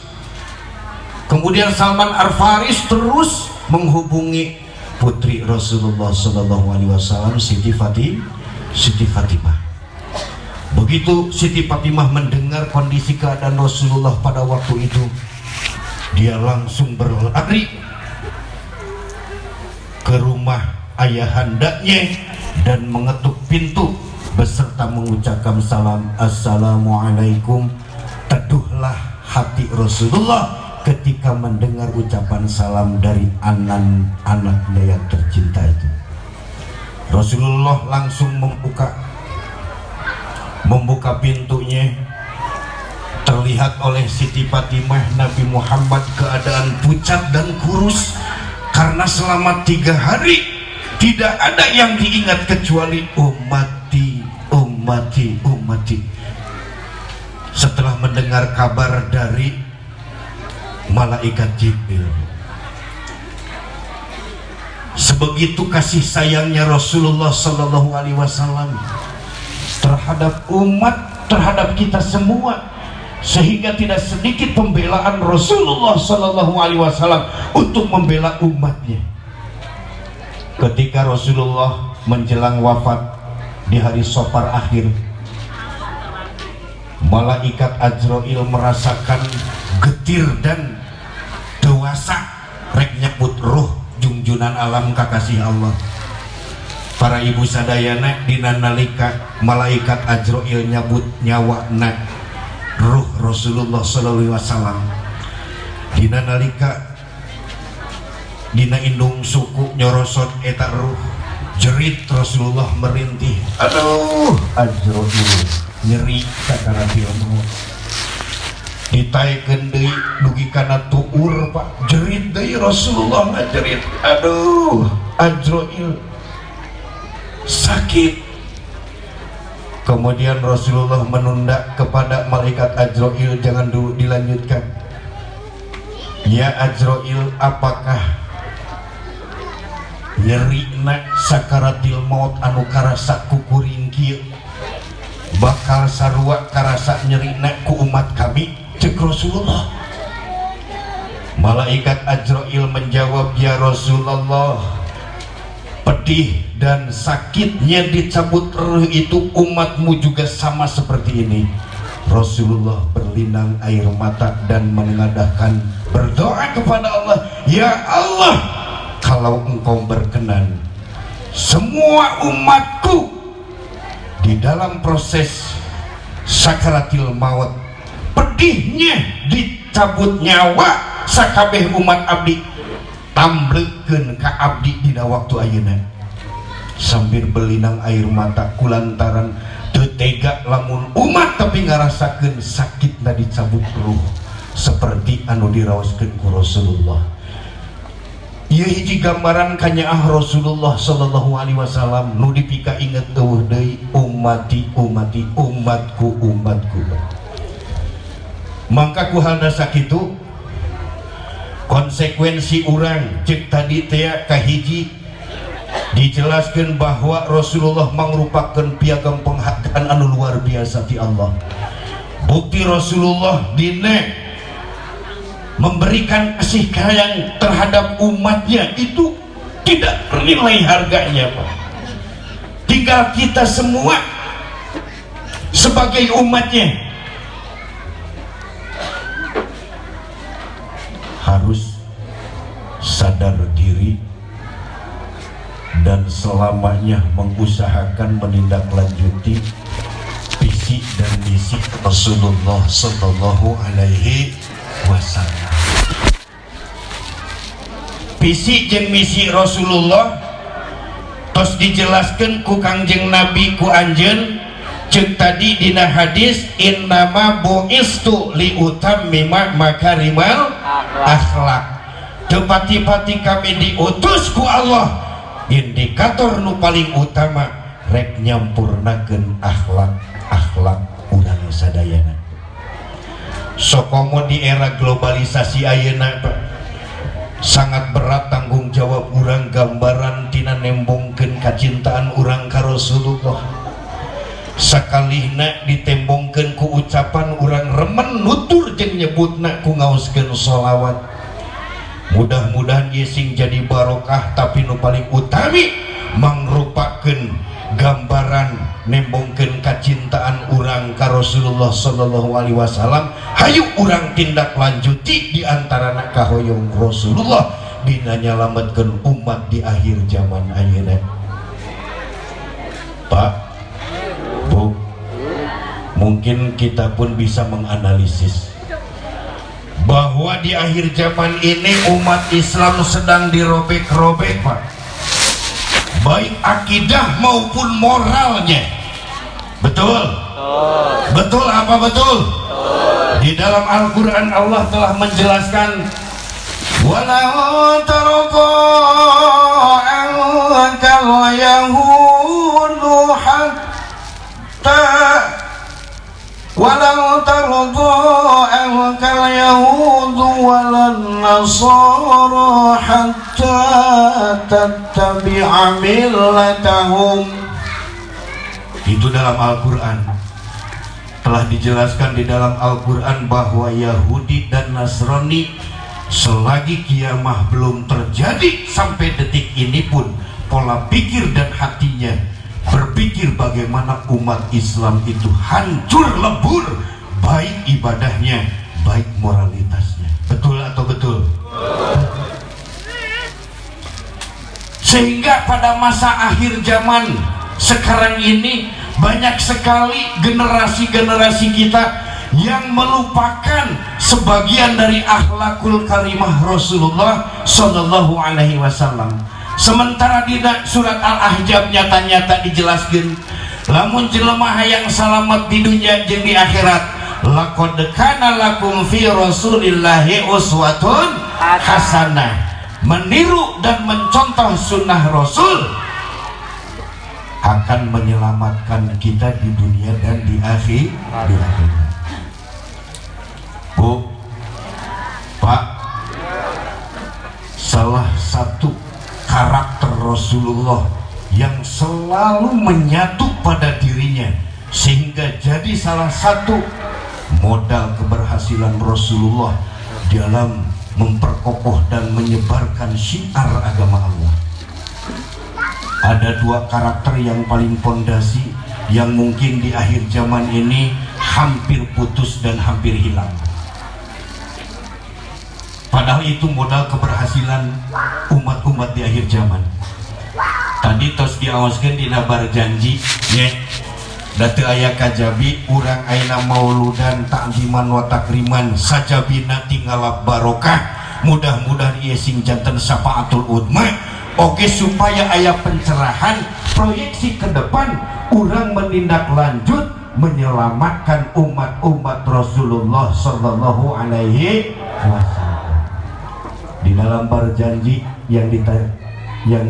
Kemudian Salman Al-Faris terus menghubungi putri Rasulullah SAW, Siti Fatimah. Begitu Siti Fatimah mendengar kondisi keadaan Rasulullah pada waktu itu, dia langsung berlari ke rumah ayahandanya dan mengetuk pintu beserta mengucapkan salam, Assalamualaikum. Teduhlah hati Rasulullah ketika mendengar ucapan salam dari anak-anaknya yang tercinta itu. Rasulullah langsung membuka pintunya. Terlihat oleh Siti Fatimah Nabi Muhammad keadaan pucat dan kurus karena selama 3 hari tidak ada yang diingat kecuali ummati. Setelah mendengar kabar dari malaikat Jibril, sebegitu kasih sayangnya Rasulullah Sallallahu Alaihi Wasallam terhadap umat, terhadap kita semua, sehingga tidak sedikit pembelaan Rasulullah Sallallahu Alaihi Wasallam untuk membela umatnya. Ketika Rasulullah menjelang wafat di hari Safar akhir, malaikat Azrail merasakan getir dan dewasa rek nyebut ruh junjunan alam kakasih Allah. Para ibu sadayana dina nalika malaikat Azrail nyabut nyawana ruh Rasulullah sallallahu alaihi wasallam, dina nalika dina indung suku nyorosot eta ruh, jerit Rasulullah merintih, aduh Azrail nyeri sakara maut. Ditaikeun deui dugi kana tuur Pak, jerit deui Rasulullah ngajerit, aduh Azrail sakit. Kemudian Rasulullah menunda kepada malaikat Azrail, jangan dulu dilanjutkan. Ya Azrail, apakah nyerina sakaratil maut anu karasa kukuring kieu bakal sarua karasa nyerina ku umat kami? cek Rasulullah. Malaikat Ajrail menjawab, ya Rasulullah, pedih dan sakitnya dicabut ruh itu umatmu juga sama seperti ini. Rasulullah berlinang air mata dan mengadahkan berdoa kepada Allah, ya Allah, kalau engkau berkenan, semua umatku di dalam proses sakaratil maut, pedihnya dicabut nyawa sakabeh umat abdi, tamblekeun ka abdi dina waktu ayeuna. Sambil berlinang air mata kulantaran teu tega lamun umat tapi ngarasakeun sakitna dicabut ruh seperti anu diraoskeun ku Rasulullah. Ieu hiji gambaran kanyaah Rasulullah sallallahu alaihi wasallam nu dipika inget eueuh deui, ummati ummati, umatku umatku. Mangka ku halna sakitu konsekuensi urang cek tadi teh kahiji dijelaskan bahwa Rasulullah merupakan piagam penghargaan anu luar biasa di Allah. Bukti Rasulullah dina memberikan kasih sayang terhadap umatnya itu tidak bernilai harganya, Pak. Tinggal kita semua sebagai umatnya harus sadar diri dan selamanya mengusahakan menindaklanjuti visi dan misi Rasulullah sallallahu alaihi wasallam. Visi jeung misi Rasulullah tos dijelaskan ku Kangjeng Nabi ku anjeun cek tadi dina hadis, innama bu'istu liutammima makarimal akhlak. Tepati-pati kami diutus ku Allah, indikator nu paling utama rek nyampurnakeun akhlak urang sadayana. Sokomo di era globalisasi ayeuna sangat berat tanggung jawab urang gambaran tina nembongkeun kacintaan urang ka Rasulullah. Sakalihna ditembongkeun ku ucapan urang remen nutur jeung nyebutna ku ngaoskeun sholawat. Mudah-mudahan ieu sing jadi barokah, tapi nu paling utami mangrupakeun gambaran nembongkeun kacintaan urang ka Rasulullah sallallahu alaihi wasallam. Hayu urang tindak lanjuti di antarana kahoyong Rasulullah dina nyalametkeun umat di akhir zaman ayeuna. Pak, Bu, mungkin kita pun bisa menganalisis bahwa di akhir zaman ini umat Islam sedang dirobek-robek, Pak, baik akidah maupun moralnya. Betul? Betul apa betul? Di dalam Al-Quran Allah telah menjelaskan, walau tarqa ankal yahudu hatta walau tarqa ankal yahudu walan nasara hatta tattabi'a millatahum. Itu dalam Al-Quran telah dijelaskan di dalam Al-Quran bahwa Yahudi dan Nasrani selagi kiamah belum terjadi sampai detik ini pun pola pikir dan hatinya berpikir bagaimana umat Islam itu hancur lebur, baik ibadahnya baik moralitasnya. Betul atau betul? Sehingga pada masa akhir zaman sekarang ini banyak sekali generasi-generasi kita yang melupakan sebagian dari akhlakul karimah Rasulullah sallallahu alaihi wasallam. Sementara di surat Al-Ahzab nyata-nyata dijelaskan, lamun jelema hayang salamet di dunia jeung di akhirat, laqad kana lakum fi rasulillahi uswatun hasanah. Meniru dan mencontoh sunnah Rasul akan menyelamatkan kita di dunia dan di akhirat. Bu, Pak, salah satu karakter Rasulullah yang selalu menyatu pada dirinya sehingga jadi salah satu modal keberhasilan Rasulullah dalam memperkokoh dan menyebarkan syiar agama Allah. Ada dua karakter yang paling fondasi yang mungkin di akhir zaman ini hampir putus dan hampir hilang. Padahal itu modal keberhasilan umat-umat di akhir zaman. Tadi tos diawaskan di nabar janji nya datu aya kajabi urang aina mauludan takziman wa takriman sajabina tinggalap barokah. Mudah-mudahan ieu sing janten syafaatul udma. Oke, supaya aya pencerahan proyeksi ke depan urang menindaklanjut menyelamatkan umat-umat Rasulullah sallallahu alaihi wasallam. Di dalam berjanji yang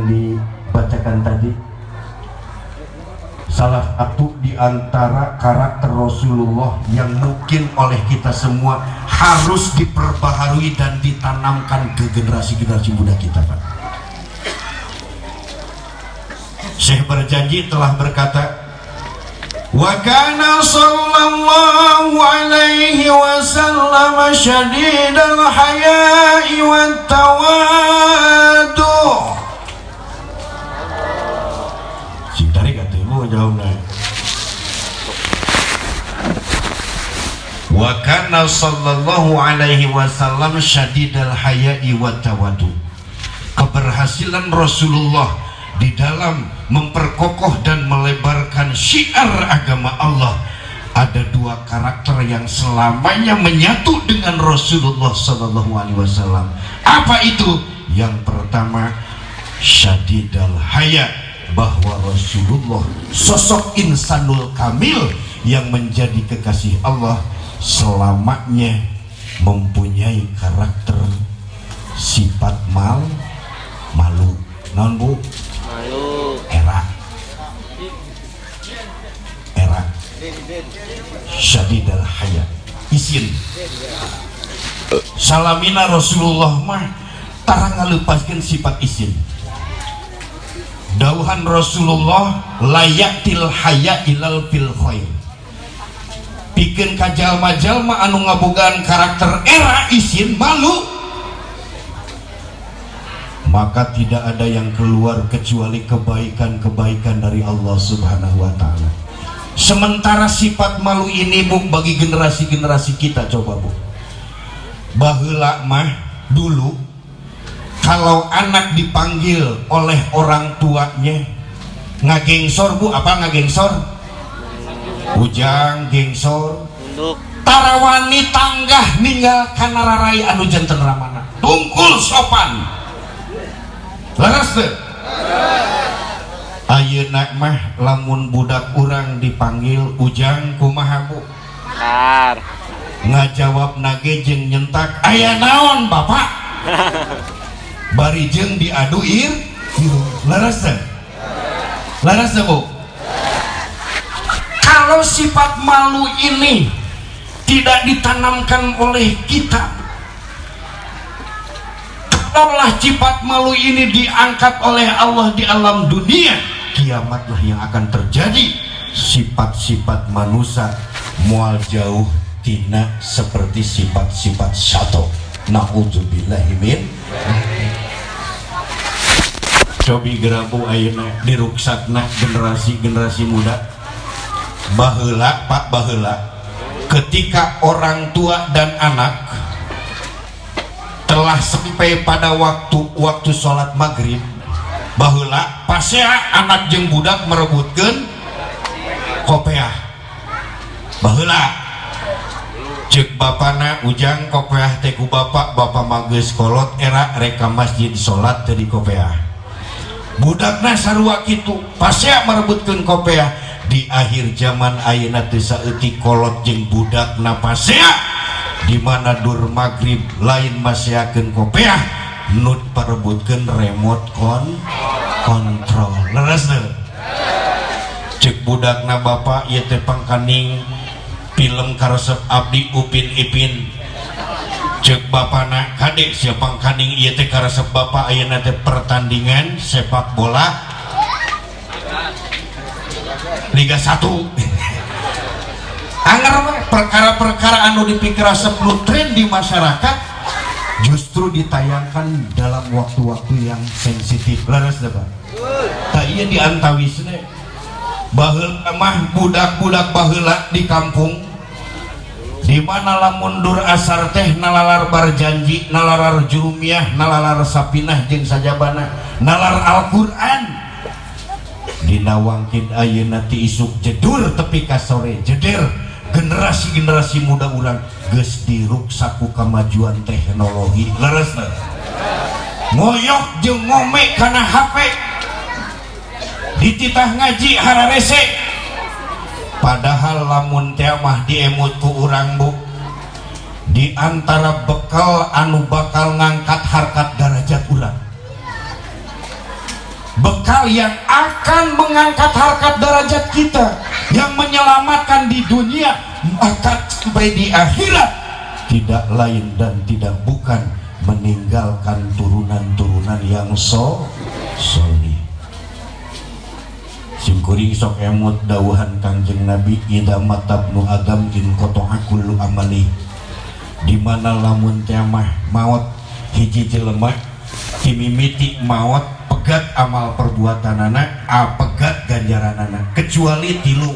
dibacakan tadi, salah satu di antara karakter Rasulullah yang mungkin oleh kita semua harus diperbaharui dan ditanamkan ke generasi-generasi muda kita, Pak. Syekh berjanji telah berkata, wa kana sallallahu alaihi wasallam syadidal haya'i wat tawadu. Sing tarik atuh mau jawabna. Wa kana sallallahu alaihi wasallam syadidal haya'i wat tawadu. Keberhasilan Rasulullah di dalam memperkokoh dan melebarkan syiar agama Allah, ada dua karakter yang selamanya menyatu dengan Rasulullah sallallahu alaihi wasallam. Apa itu? Yang pertama, syadidal haya, bahwa Rasulullah sosok insanul kamil yang menjadi kekasih Allah selamanya mempunyai karakter sifat malu. Non Bu? Era syadidal haya isin salamina Rasulullah mah tarang ngalepaskeun sifat isin. Dauhan Rasulullah layatil haya ilal fil khair. Pikeun ka jalma-jalma anu ngabogaan karakter era isin malu, maka tidak ada yang keluar kecuali kebaikan-kebaikan dari Allah Subhanahu wa ta'ala. Sementara sifat malu ini Bu, bagi generasi-generasi kita, coba Bu, baheula mah dulu kalau anak dipanggil oleh orang tuanya ngagengsor Bu, apa ngagengsor? Ujang gengsor tarawani tanggah ninggal kana rarai anu janten ramana tungkul sopan. Laras teh. Ayeuna mah lamun budak urang dipanggil Ujang kumaha Bu? Benar. Ngajawab nage jeung nyentak, aya naon Bapak? Bari jeung diadu laras teh. Laras teh Bu. Kalau sifat malu ini tidak ditanamkan oleh kita, Allah sifat malu ini diangkat oleh Allah di alam dunia, kiamatlah yang akan terjadi. Sifat-sifat manusia mual jauh tina seperti sifat-sifat syato. Na'udzubillahi min. Cobi gerabu ayeuna diruksakna generasi muda. Baheula Pak, baheula ketika orang tua dan anak telah sampai pada waktu sholat maghrib, baheula pasea anak jeung budak merebutkeun kopeah. Baheula ceuk bapana Ujang kopeah teh ku bapak mageus kolot era reka masjid sholat teh di kopeah. Budakna sarua kitu pasea merebutkeun kopeah. Di akhir zaman ayeuna teu saeutik kolot jeung budakna pasea, di mana dur maghrib lain maseakeun kopeah nu parebutkeun remote control. Leres teh ceuk budakna bapak ieu teh pangkaning film karesep abdi Upin Ipin. Ceuk bapana kade sia pangkaning ieu teh karesep bapak ayeuna teh pertandingan sepak bola Liga 1. anger perkara-perkara anu dipikir asap nu tren di masyarakat justru ditayangkan dalam waktu-waktu yang sensitif. Laras dah Pak. Tak iya diantawisna baheula mah budak-budak baheula di kampung di mana lamun dur asar teh nalalar barjanji, nalalar jurumiah, nalalar sapinah jeung sajabana, nalar Al-Qur'an. Dinawangkin ayeuna ti isuk jedur tepi ka sore jeder generasi-generasi muda urang geus diruksaku kemajuan teknologi. Leresna ngoyok jeung ngome kana HP dititah ngaji hararese, padahal lamun teh mah diemut ku urang Bu, di antara bekal anu bakal ngangkat harkat derajat urang, bekal yang akan mengangkat harkat derajat kita, yang menyelamatkan di dunia maka sampai di akhirat, tidak lain dan tidak bukan meninggalkan turunan-turunan yang solih. Simkuring sok emut dawuhan Kangjeng Nabi ida matabnu adam in kotohakul amali, dimana lamun teh mah maot hiji jelema timimiti maot pegat amal perbuatanana pegat ganjaranana kecuali tilu.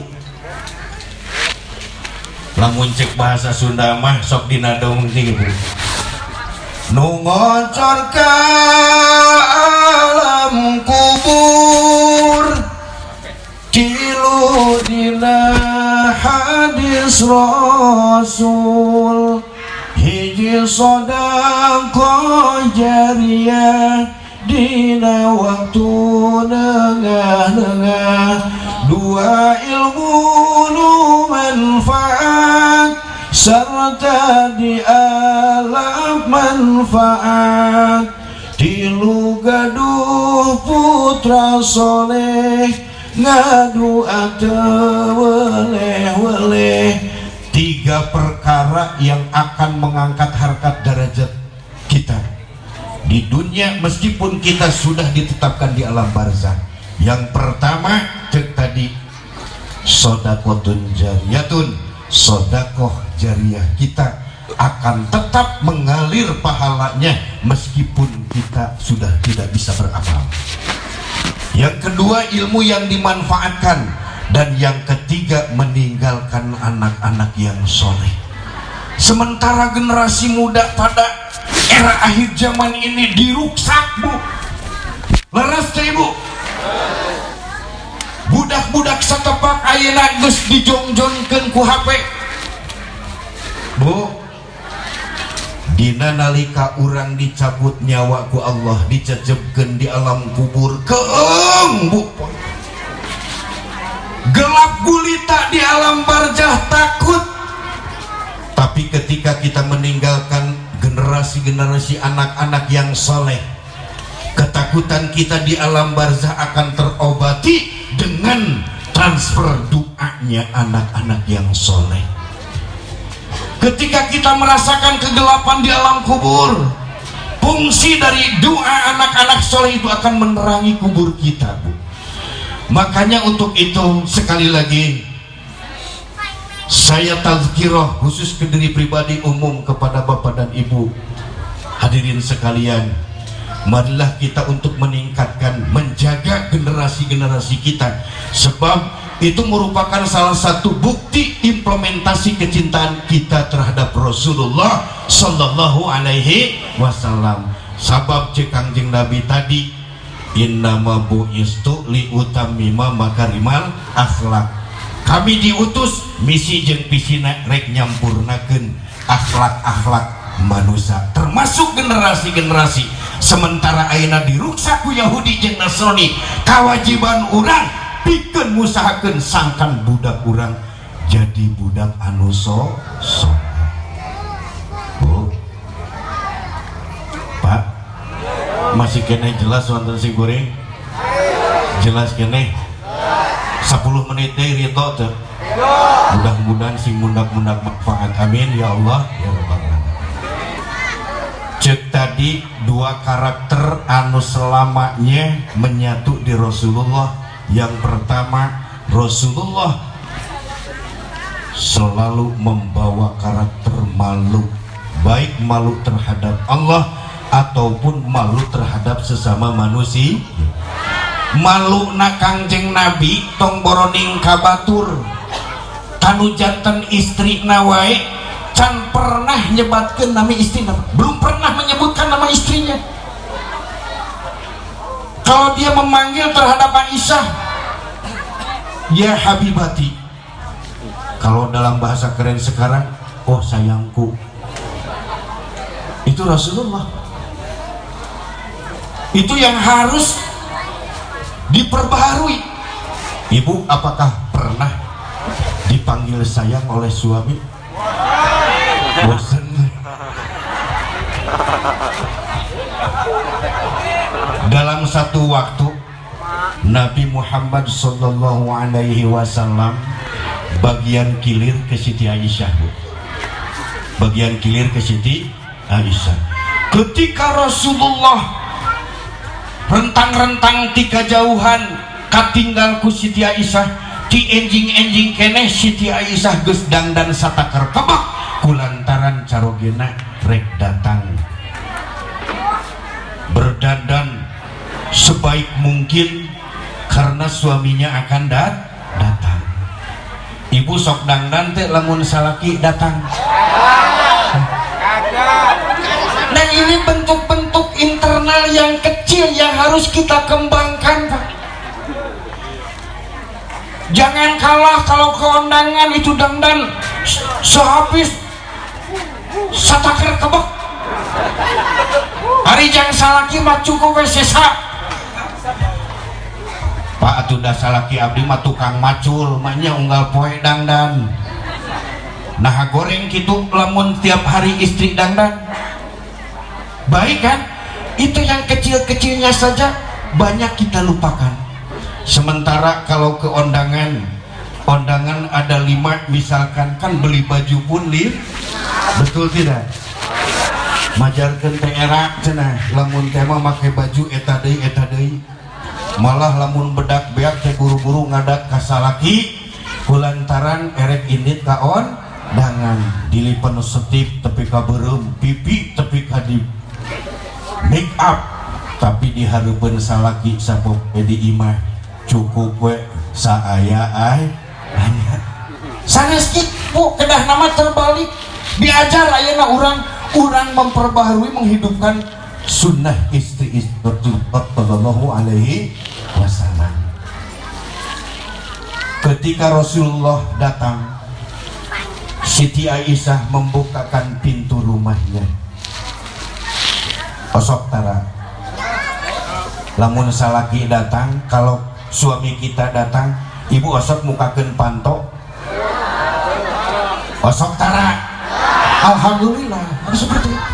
Lamun cek bahasa Sunda mah sok dina dong tilu nu ngocor ka alam kubur tilu dina hadis Rasul, hiji sodaqah jariyah dina waktu nengah-nengah, dua ilmu nu manfaat serta di alam manfaat, tilu gaduh putra soleh ngadu weleh. Tiga perkara yang akan mengangkat harkat derajat kita di dunia meskipun kita sudah ditetapkan di alam barzakh. Yang pertama cek tadi sodakotun jariyatun, sodakoh jariah kita akan tetap mengalir pahalanya meskipun kita sudah tidak bisa beramal. Yang kedua ilmu yang dimanfaatkan, dan yang ketiga meninggalkan anak-anak yang soleh. Sementara generasi muda pada era akhir zaman ini diruksak Bu, leres teh Bu, budak-budak satepak ayeuna geus dijongjongkeun ku HP Bu. Dina nalika urang dicabut nyawa ku Allah, dicecepkeun di alam kubur keeng Bu, gelap gulita di alam barzakh takut. Tapi ketika kita meninggalkan generasi-generasi anak-anak yang soleh, ketakutan kita di alam barzakh akan terobati dengan transfer doanya anak-anak yang soleh. Ketika kita merasakan kegelapan di alam kubur, fungsi dari doa anak-anak soleh itu akan menerangi kubur kita Bu. Makanya untuk itu sekali lagi saya tazkirah khusus ke diri pribadi umum kepada Bapak dan Ibu hadirin sekalian, marilah kita untuk meningkatkan, menjaga generasi-generasi kita, sebab itu merupakan salah satu bukti implementasi kecintaan kita terhadap Rasulullah Sallallahu Alaihi Wasallam. Sabab cek Kangjeng Nabi tadi, innama bu'istu liutammima makarimal akhlak, kami diutus misi jeung pisina rek nyampurnakeun akhlak-akhlak manusia, termasuk generasi-generasi. Sementara ayeuna diruksak ku Yahudi jeung Nasrani, kewajiban urang pikeun ngusahakeun sangkan budak urang jadi budak anu soleh. Bu, Pak, masih kene jelas wonten si goreng? Jelas kene? 10 menit deh rito tuh. Mudah-mudahan sing mundak-mundak manfaat, amin ya Allah ya Rabbal Alamin. Cek tadi dua karakter anu selamanya menyatu di Rasulullah. Yang pertama, Rasulullah selalu membawa karakter malu, baik malu terhadap Allah ataupun malu terhadap sesama manusia. Malu na Kangjeng Nabi tong boroning kabatur kanu janten istri nawae can pernah nyebatkan nama istrinya, belum pernah menyebutkan nama istrinya. Kalau dia memanggil terhadap Aisyah, ya Habibati. Kalau dalam bahasa keren sekarang, oh sayangku. Itu Rasulullah. Itu yang harus diperbaharui. Ibu, apakah pernah dipanggil sayang oleh suami? Bosan. Dalam satu waktu Nabi Muhammad sallallahu alaihi wasallam bagian kilir ke Siti Aisyah, Bu. Bagian kilir ke Siti Aisyah. Ketika Rasulullah rentang-rentang ti kajauhan katinggal ku Siti Aisyah, ti enjing-enjing keneh Siti Aisyah geus dangdan satakar kebak kulantaran carogena rek datang berdandan sebaik mungkin karena suaminya akan datang. Ibu sok dangdan teh lamun salaki datang. Nah, ini bentuk-bentuk internal yang kecil yang harus kita kembangkan, Pak. Jangan kalah kalau ke undangan itu dangdan sehabis satakir kebek. Hari jang salaki mah cukup we sesa. Pak atuh da salaki abdi mah tukang macul, mahnya unggal poe dangdan. Nah goreng kitu lamun tiap hari istri dangdan. Baik kan? Itu yang kecil-kecilnya saja banyak kita lupakan. Sementara kalau ke undangan ada 5 misalkan, kan beli baju pun betul tidak? Majarkeun teh erak cenah, lamun teh mah make baju eta deui. Malah lamun bedak beak teh buru-buru ngadak ka salaki kulantaran erek indit ka ondangan, dilipen setip tepi ka beureum, pipi tepi ka di make up, tapi dihareupeun salaki sapop di imah cukup we saaya ai hanya sanes kitu kedah nama terbalik diajar ayeuna urang memperbaharui menghidupkan sunnah istri Rasulullah sallallahu alaihi wasallam. Ketika Rasulullah datang, Siti Aisyah membukakan pintu rumahnya. Osok tara lamun salaki datang, kalau suami kita datang, ibu osok mukakeun panto. Osok tara. Alhamdulillah, harus seperti itu.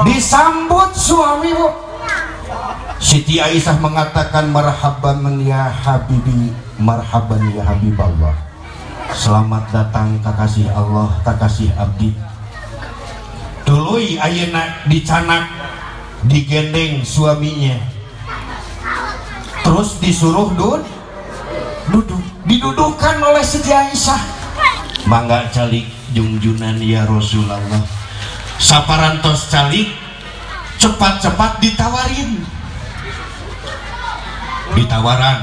Disambut suami, Bu. Siti Aisyah mengatakan marhaban ya habibi, marhaban ya habiballah. Selamat datang kakasih Allah, kakasih abdi. Tuluy ayeuna dicanak, digendeng suaminya. Terus disuruh duduk, didudukkan oleh Siti Aisyah. Mangga calik junjunan ya Rasulullah. Saparantos calik cepat-cepat ditawarin. Ditawaran.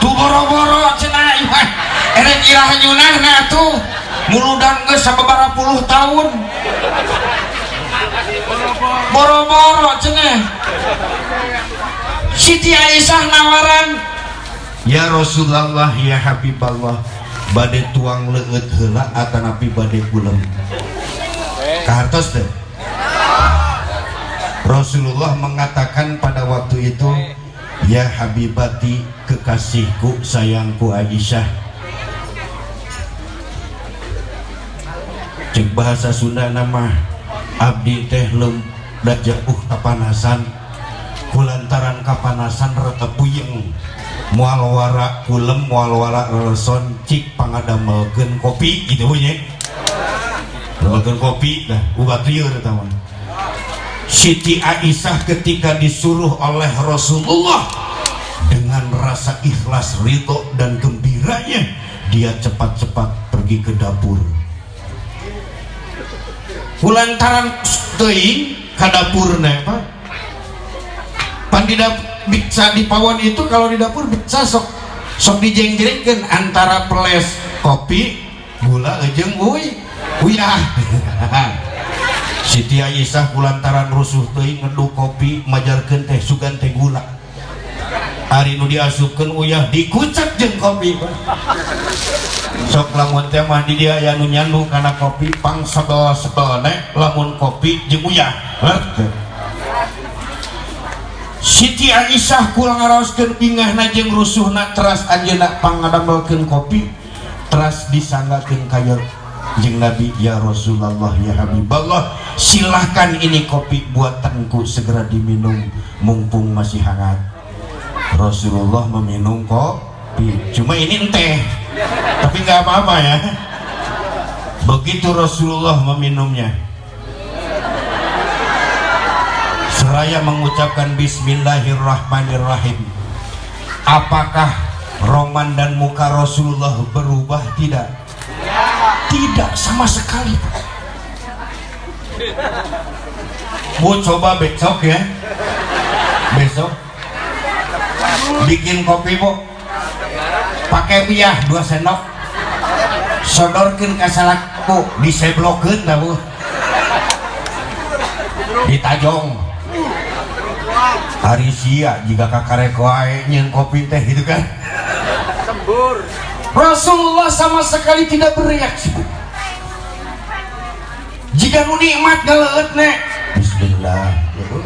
Tu boro-boro cenah iman. Erek irah nyunahna tuh muludan geus sababaraha puluh tahun. Boro-boro cenah. Siti Aisyah nawaran, ya Rasulullah ya Habiballah, bade tuang leueut heula atanapi bade puleung. Kahartos teh. Rasulullah mengatakan pada waktu itu, ya Habibati, kekasihku, sayangku Aisyah. Cek bahasa Sunda nama abdi teh leum da jauh kapanasan, kulantaran kapanasan reta puyeng, moal wara kulem, moal wara reson, cik pangadamelkeun kopi gitu nya. Damelkeun kopi dah ubat lieur eta mah. Siti Aisyah ketika disuruh oleh Rasulullah dengan rasa ikhlas, ridho dan gembiranya, dia cepat-cepat pergi ke dapur. Kulantaran teuing ka dapurna Pak. Pan bisa di pawon itu kalau di dapur bisa sok dijeng-jengkeun antara peles kopi, gula jeung uyah. Siti Aisyah kulantaran rusuh teuing ngeduk kopi majarkeun teh sugan teh gula. Ari nu diasupkeun uyah dikucek jeung kopi Pak. Sok lamun teh mah di dia aya nu nyandu kana kopi pang sedol-sedol lamun kopi jeung uyah. Siti Aisyah kula ngaraoskeun bingahna jeung rusuhna teras anjeunna pangadamelkeun kopi teras disanggakeun ka jeung Nabi, ya Rasulullah, ya Habiballah, silahkan ini kopi buatanku segera diminum mumpung masih hangat. Rasulullah meminum kopi, cuma ini teh tapi nggak apa-apa ya. Begitu Rasulullah meminumnya, seraya mengucapkan Bismillahirrahmanirrahim, apakah roman dan muka Rasulullah berubah? Tidak sama sekali. Bu coba besok ya, besok bikin kopi Bu, pakai uyah 2 sendok, sodorkeun ka salakku, diseblokeun dah Bu, ditajong. Hari sia jika kakarek wae nyeun kopi teh gitu kan. Sembur. Rasulullah sama sekali tidak bereaksi. Jika nu nikmat galeueut nek bismillah ya Bu.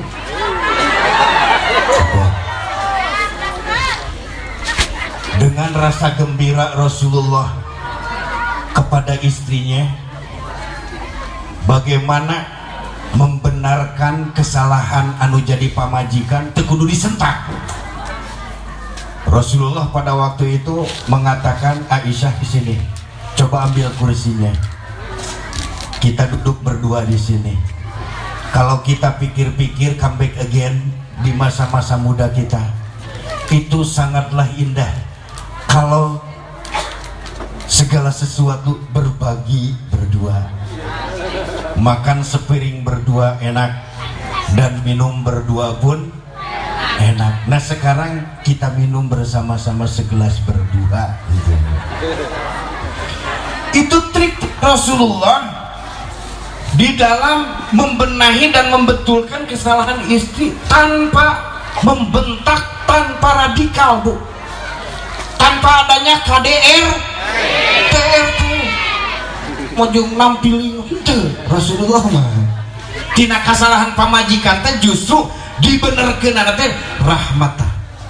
Dengan rasa gembira Rasulullah kepada istrinya, bagaimana membenarkan kesalahan anu jadi pamajikan teu kudu disentak. Rasulullah pada waktu itu mengatakan, Aisyah di sini, coba ambil kursinya. Kita duduk berdua di sini. Kalau kita pikir-pikir comeback again di masa-masa muda kita, itu sangatlah indah. Kalau segala sesuatu berbagi berdua, makan sepiring berdua enak dan minum berdua pun enak. Nah sekarang kita minum bersama-sama segelas berdua gitu. Itu trik Rasulullah di dalam membenahi dan membetulkan kesalahan istri tanpa membentak, tanpa radikal Bu, tanpa adanya KDR TR tuh mojong nampilin itu Rasulullah mah tina kesalahan pamajikan teh justru dibenerkeun teh rahmat,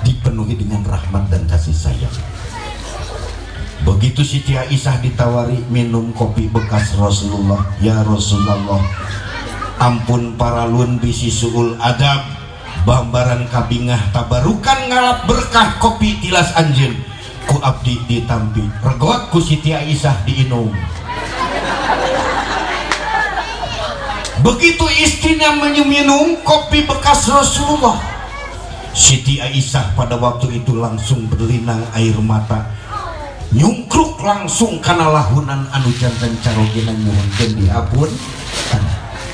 dipenuhi dengan rahmat dan kasih sayang. Begitu Siti Aisyah ditawari minum kopi bekas Rasulullah, ya Rasulullah, ampun paralun bisi suul adab, bambaran kabingah tabarukan ngalap berkah kopi tilas anjeun ku abdi ditampi, regot ku Siti Aisyah diinum. Begitu istrinya meminum kopi bekas Rasulullah, Siti Aisyah pada waktu itu langsung berlinang air mata, nyungkruk langsung karena lahunan anu jantan carogena nyuhunkeun diapun,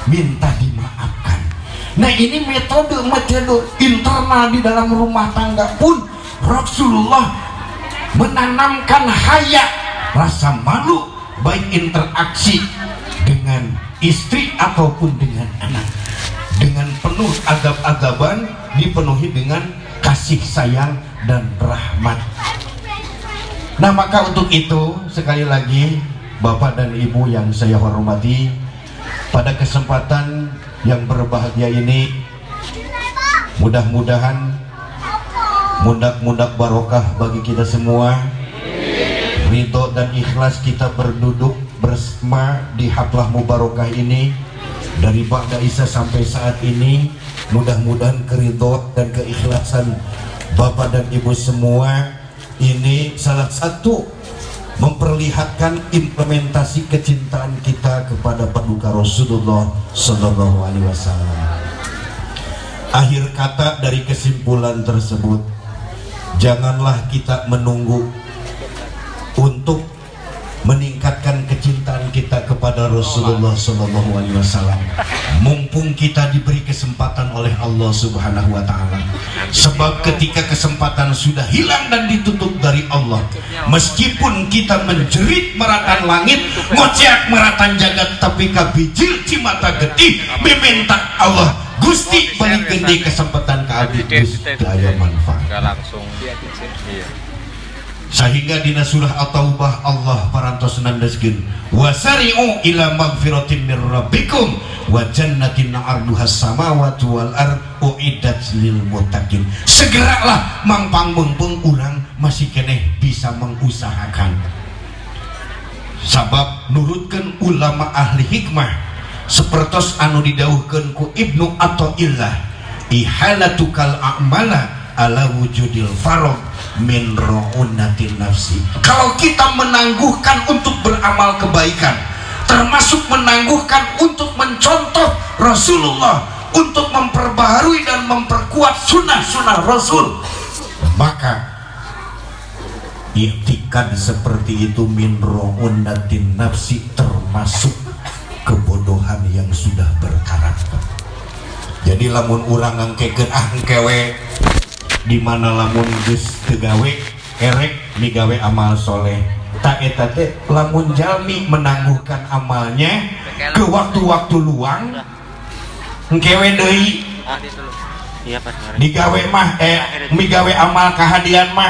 minta dimaafkan. Nah ini metode internal di dalam rumah tangga pun Rasulullah menanamkan haya, rasa malu, baik interaksi dengan istri ataupun dengan anak, dengan penuh adab-adaban, dipenuhi dengan kasih sayang dan rahmat. Nah maka untuk itu sekali lagi Bapak dan Ibu yang saya hormati, pada kesempatan yang berbahagia ini mudah-mudahan mundak-mundak barokah bagi kita semua, ridho dan ikhlas kita berduduk bersama di haflah mubarakah ini dari Ba'da Isya sampai saat ini. Mudah-mudahan keridho dan keikhlasan Bapak dan Ibu semua ini salah satu memperlihatkan implementasi kecintaan kita kepada Paduka Rasulullah Sallallahu Alaihi Wasallam. Akhir kata dari kesimpulan tersebut, janganlah kita menunggu untuk untuk meningkatkan kecintaan kita kepada Rasulullah Sallallahu Alaihi Wasallam. Mumpung kita diberi kesempatan oleh Allah Subhanahu Wa Taala, sebab ketika kesempatan sudah hilang dan ditutup dari Allah, meskipun kita menjerit meratan langit, ngocek meratan jagat, tapi kabijil cimata getih meminta Allah Gusti balik gede kesempatan ke abdi Gusti aya manfaat. Enggak langsung. Iya. Sehingga dina surah At-Taubah Allah parantos nandaskeun wasari'u ila magfiratin mir rabbikum wa jannatin 'arduhas samawati wal ard uiddat lil muttaqin. Segeralah mangpang mumpung urang masih keneh bisa mengusahakan. Sabab nurutkeun ulama ahli hikmah sapertos anu didawuhkeun ku Ibnu Athaillah, ihalatukal a'mala ala wujudil farog min ra'unatin nafsi. Kalau kita menangguhkan untuk beramal kebaikan, termasuk menangguhkan untuk mencontoh Rasulullah, untuk memperbaharui dan memperkuat sunnah-sunnah Rasul, maka iktikad seperti itu min ra'unatin nafsi termasuk kebodohan yang sudah berkarakter. Jadi lamun urang ngangkekeun engkewe di mana lamun geus tegawe erek digawe amal soleh, tak eta teh lamun jalmi menangguhkan amalnya ke waktu-waktu luang engkewe deui digawe mah migawe amal kahadian mah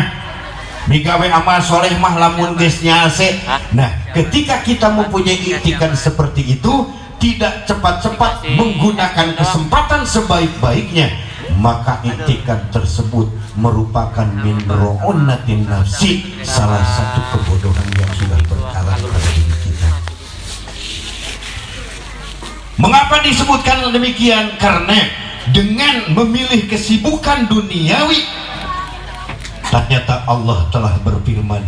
migawe amal soleh mah lamun geus nyaase. Nah, ketika kita mempunyai iktikan seperti itu, tidak cepat-cepat menggunakan kesempatan sebaik-baiknya, maka iktikan tersebut merupakan min ra'unatin nafsi, salah satu kebodohan yang sudah berkarakter pada diri kita. Mengapa disebutkan demikian? Karena dengan memilih kesibukan duniawi, ternyata Allah telah berfirman,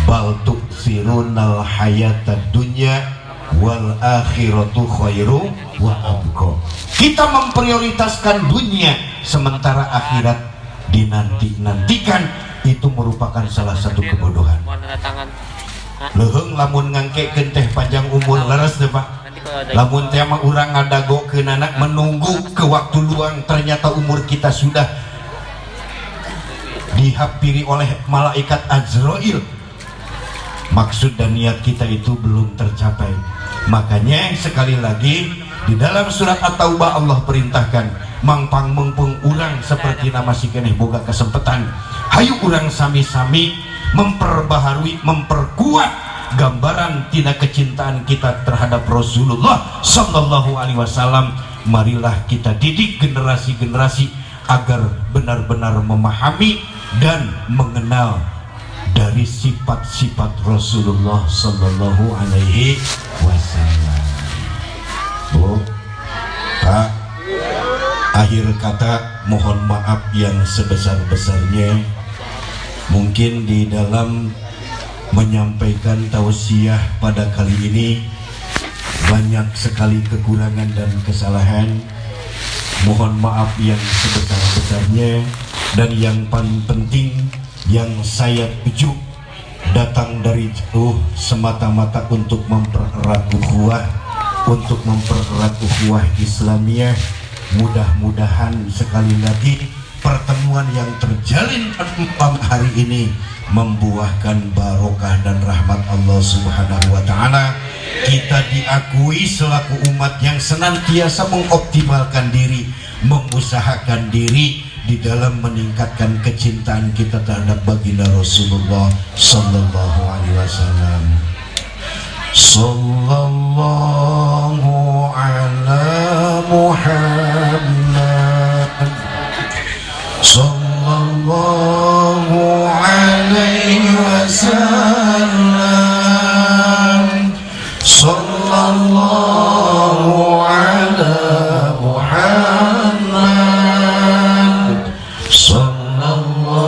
bal tu'sirunal hayatad dunya wal akhiratu khairu wa abqa. Kita memprioritaskan dunia sementara akhirat dinanti-nantikan, itu merupakan salah satu kebodohan. Leuheung lamun ngangkekeun teh panjang umur leres teh Pak. Lamun teh mah urang ngadagokeun anak menunggu ke waktu luang, ternyata umur kita sudah dihampiri oleh malaikat Azrail. Maksud dan niat kita itu belum tercapai. Makanya sekali lagi di dalam surat At-Taubah Allah perintahkan mangpang mengpung urang seperti nama si keneh boga kesempatan, hayu urang sami-sami memperbaharui, memperkuat gambaran tina kecintaan kita terhadap Rasulullah Sallallahu Alaihi Wasallam. Marilah kita didik generasi-generasi agar benar-benar memahami dan mengenal dari sifat-sifat Rasulullah Sallallahu Alaihi Wasallam. Bu, Pak, akhir kata mohon maaf yang sebesar-besarnya. Mungkin di dalam menyampaikan tausiah pada kali ini banyak sekali kekurangan dan kesalahan. Mohon maaf yang sebesar-besarnya. Dan yang paling penting yang saya tuju datang dari jauh semata-mata untuk mempererat ukhuwah, untuk mempererat ukhuwah Islamiyah. Mudah-mudahan sekali lagi pertemuan yang terjalin malam hari ini membuahkan barokah dan rahmat Allah Subhanahu wa Ta'ala. Kita diakui selaku umat yang senantiasa mengoptimalkan diri, mengusahakan diri di dalam meningkatkan kecintaan kita terhadap baginda Rasulullah Sallallahu Alaihi Wasallam. Sallallahu ala Muhammad, Sallallahu alaihi wasallam, Sallallahu ala Muhammad, Sallallahu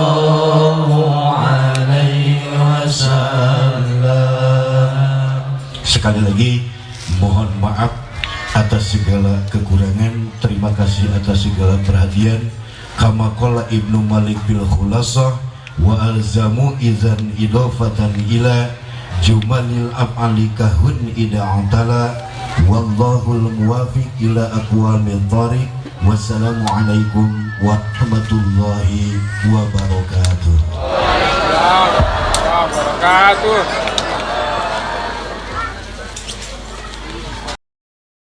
alaihi wasallam. Sekali lagi mohon maaf atas segala kekurangan, terima kasih atas segala perhatian. Kama qala Ibnu Malik bil Khulasah, wa alzamu idzan idafatan ila jumalil af'ali kahun ida'tala wallahul muwafiq ila aqwamit thariq. Wassalamualaikum warahmatullahi wabarakatuh. Waalaikumsalam warahmatullahi wabarakatuh.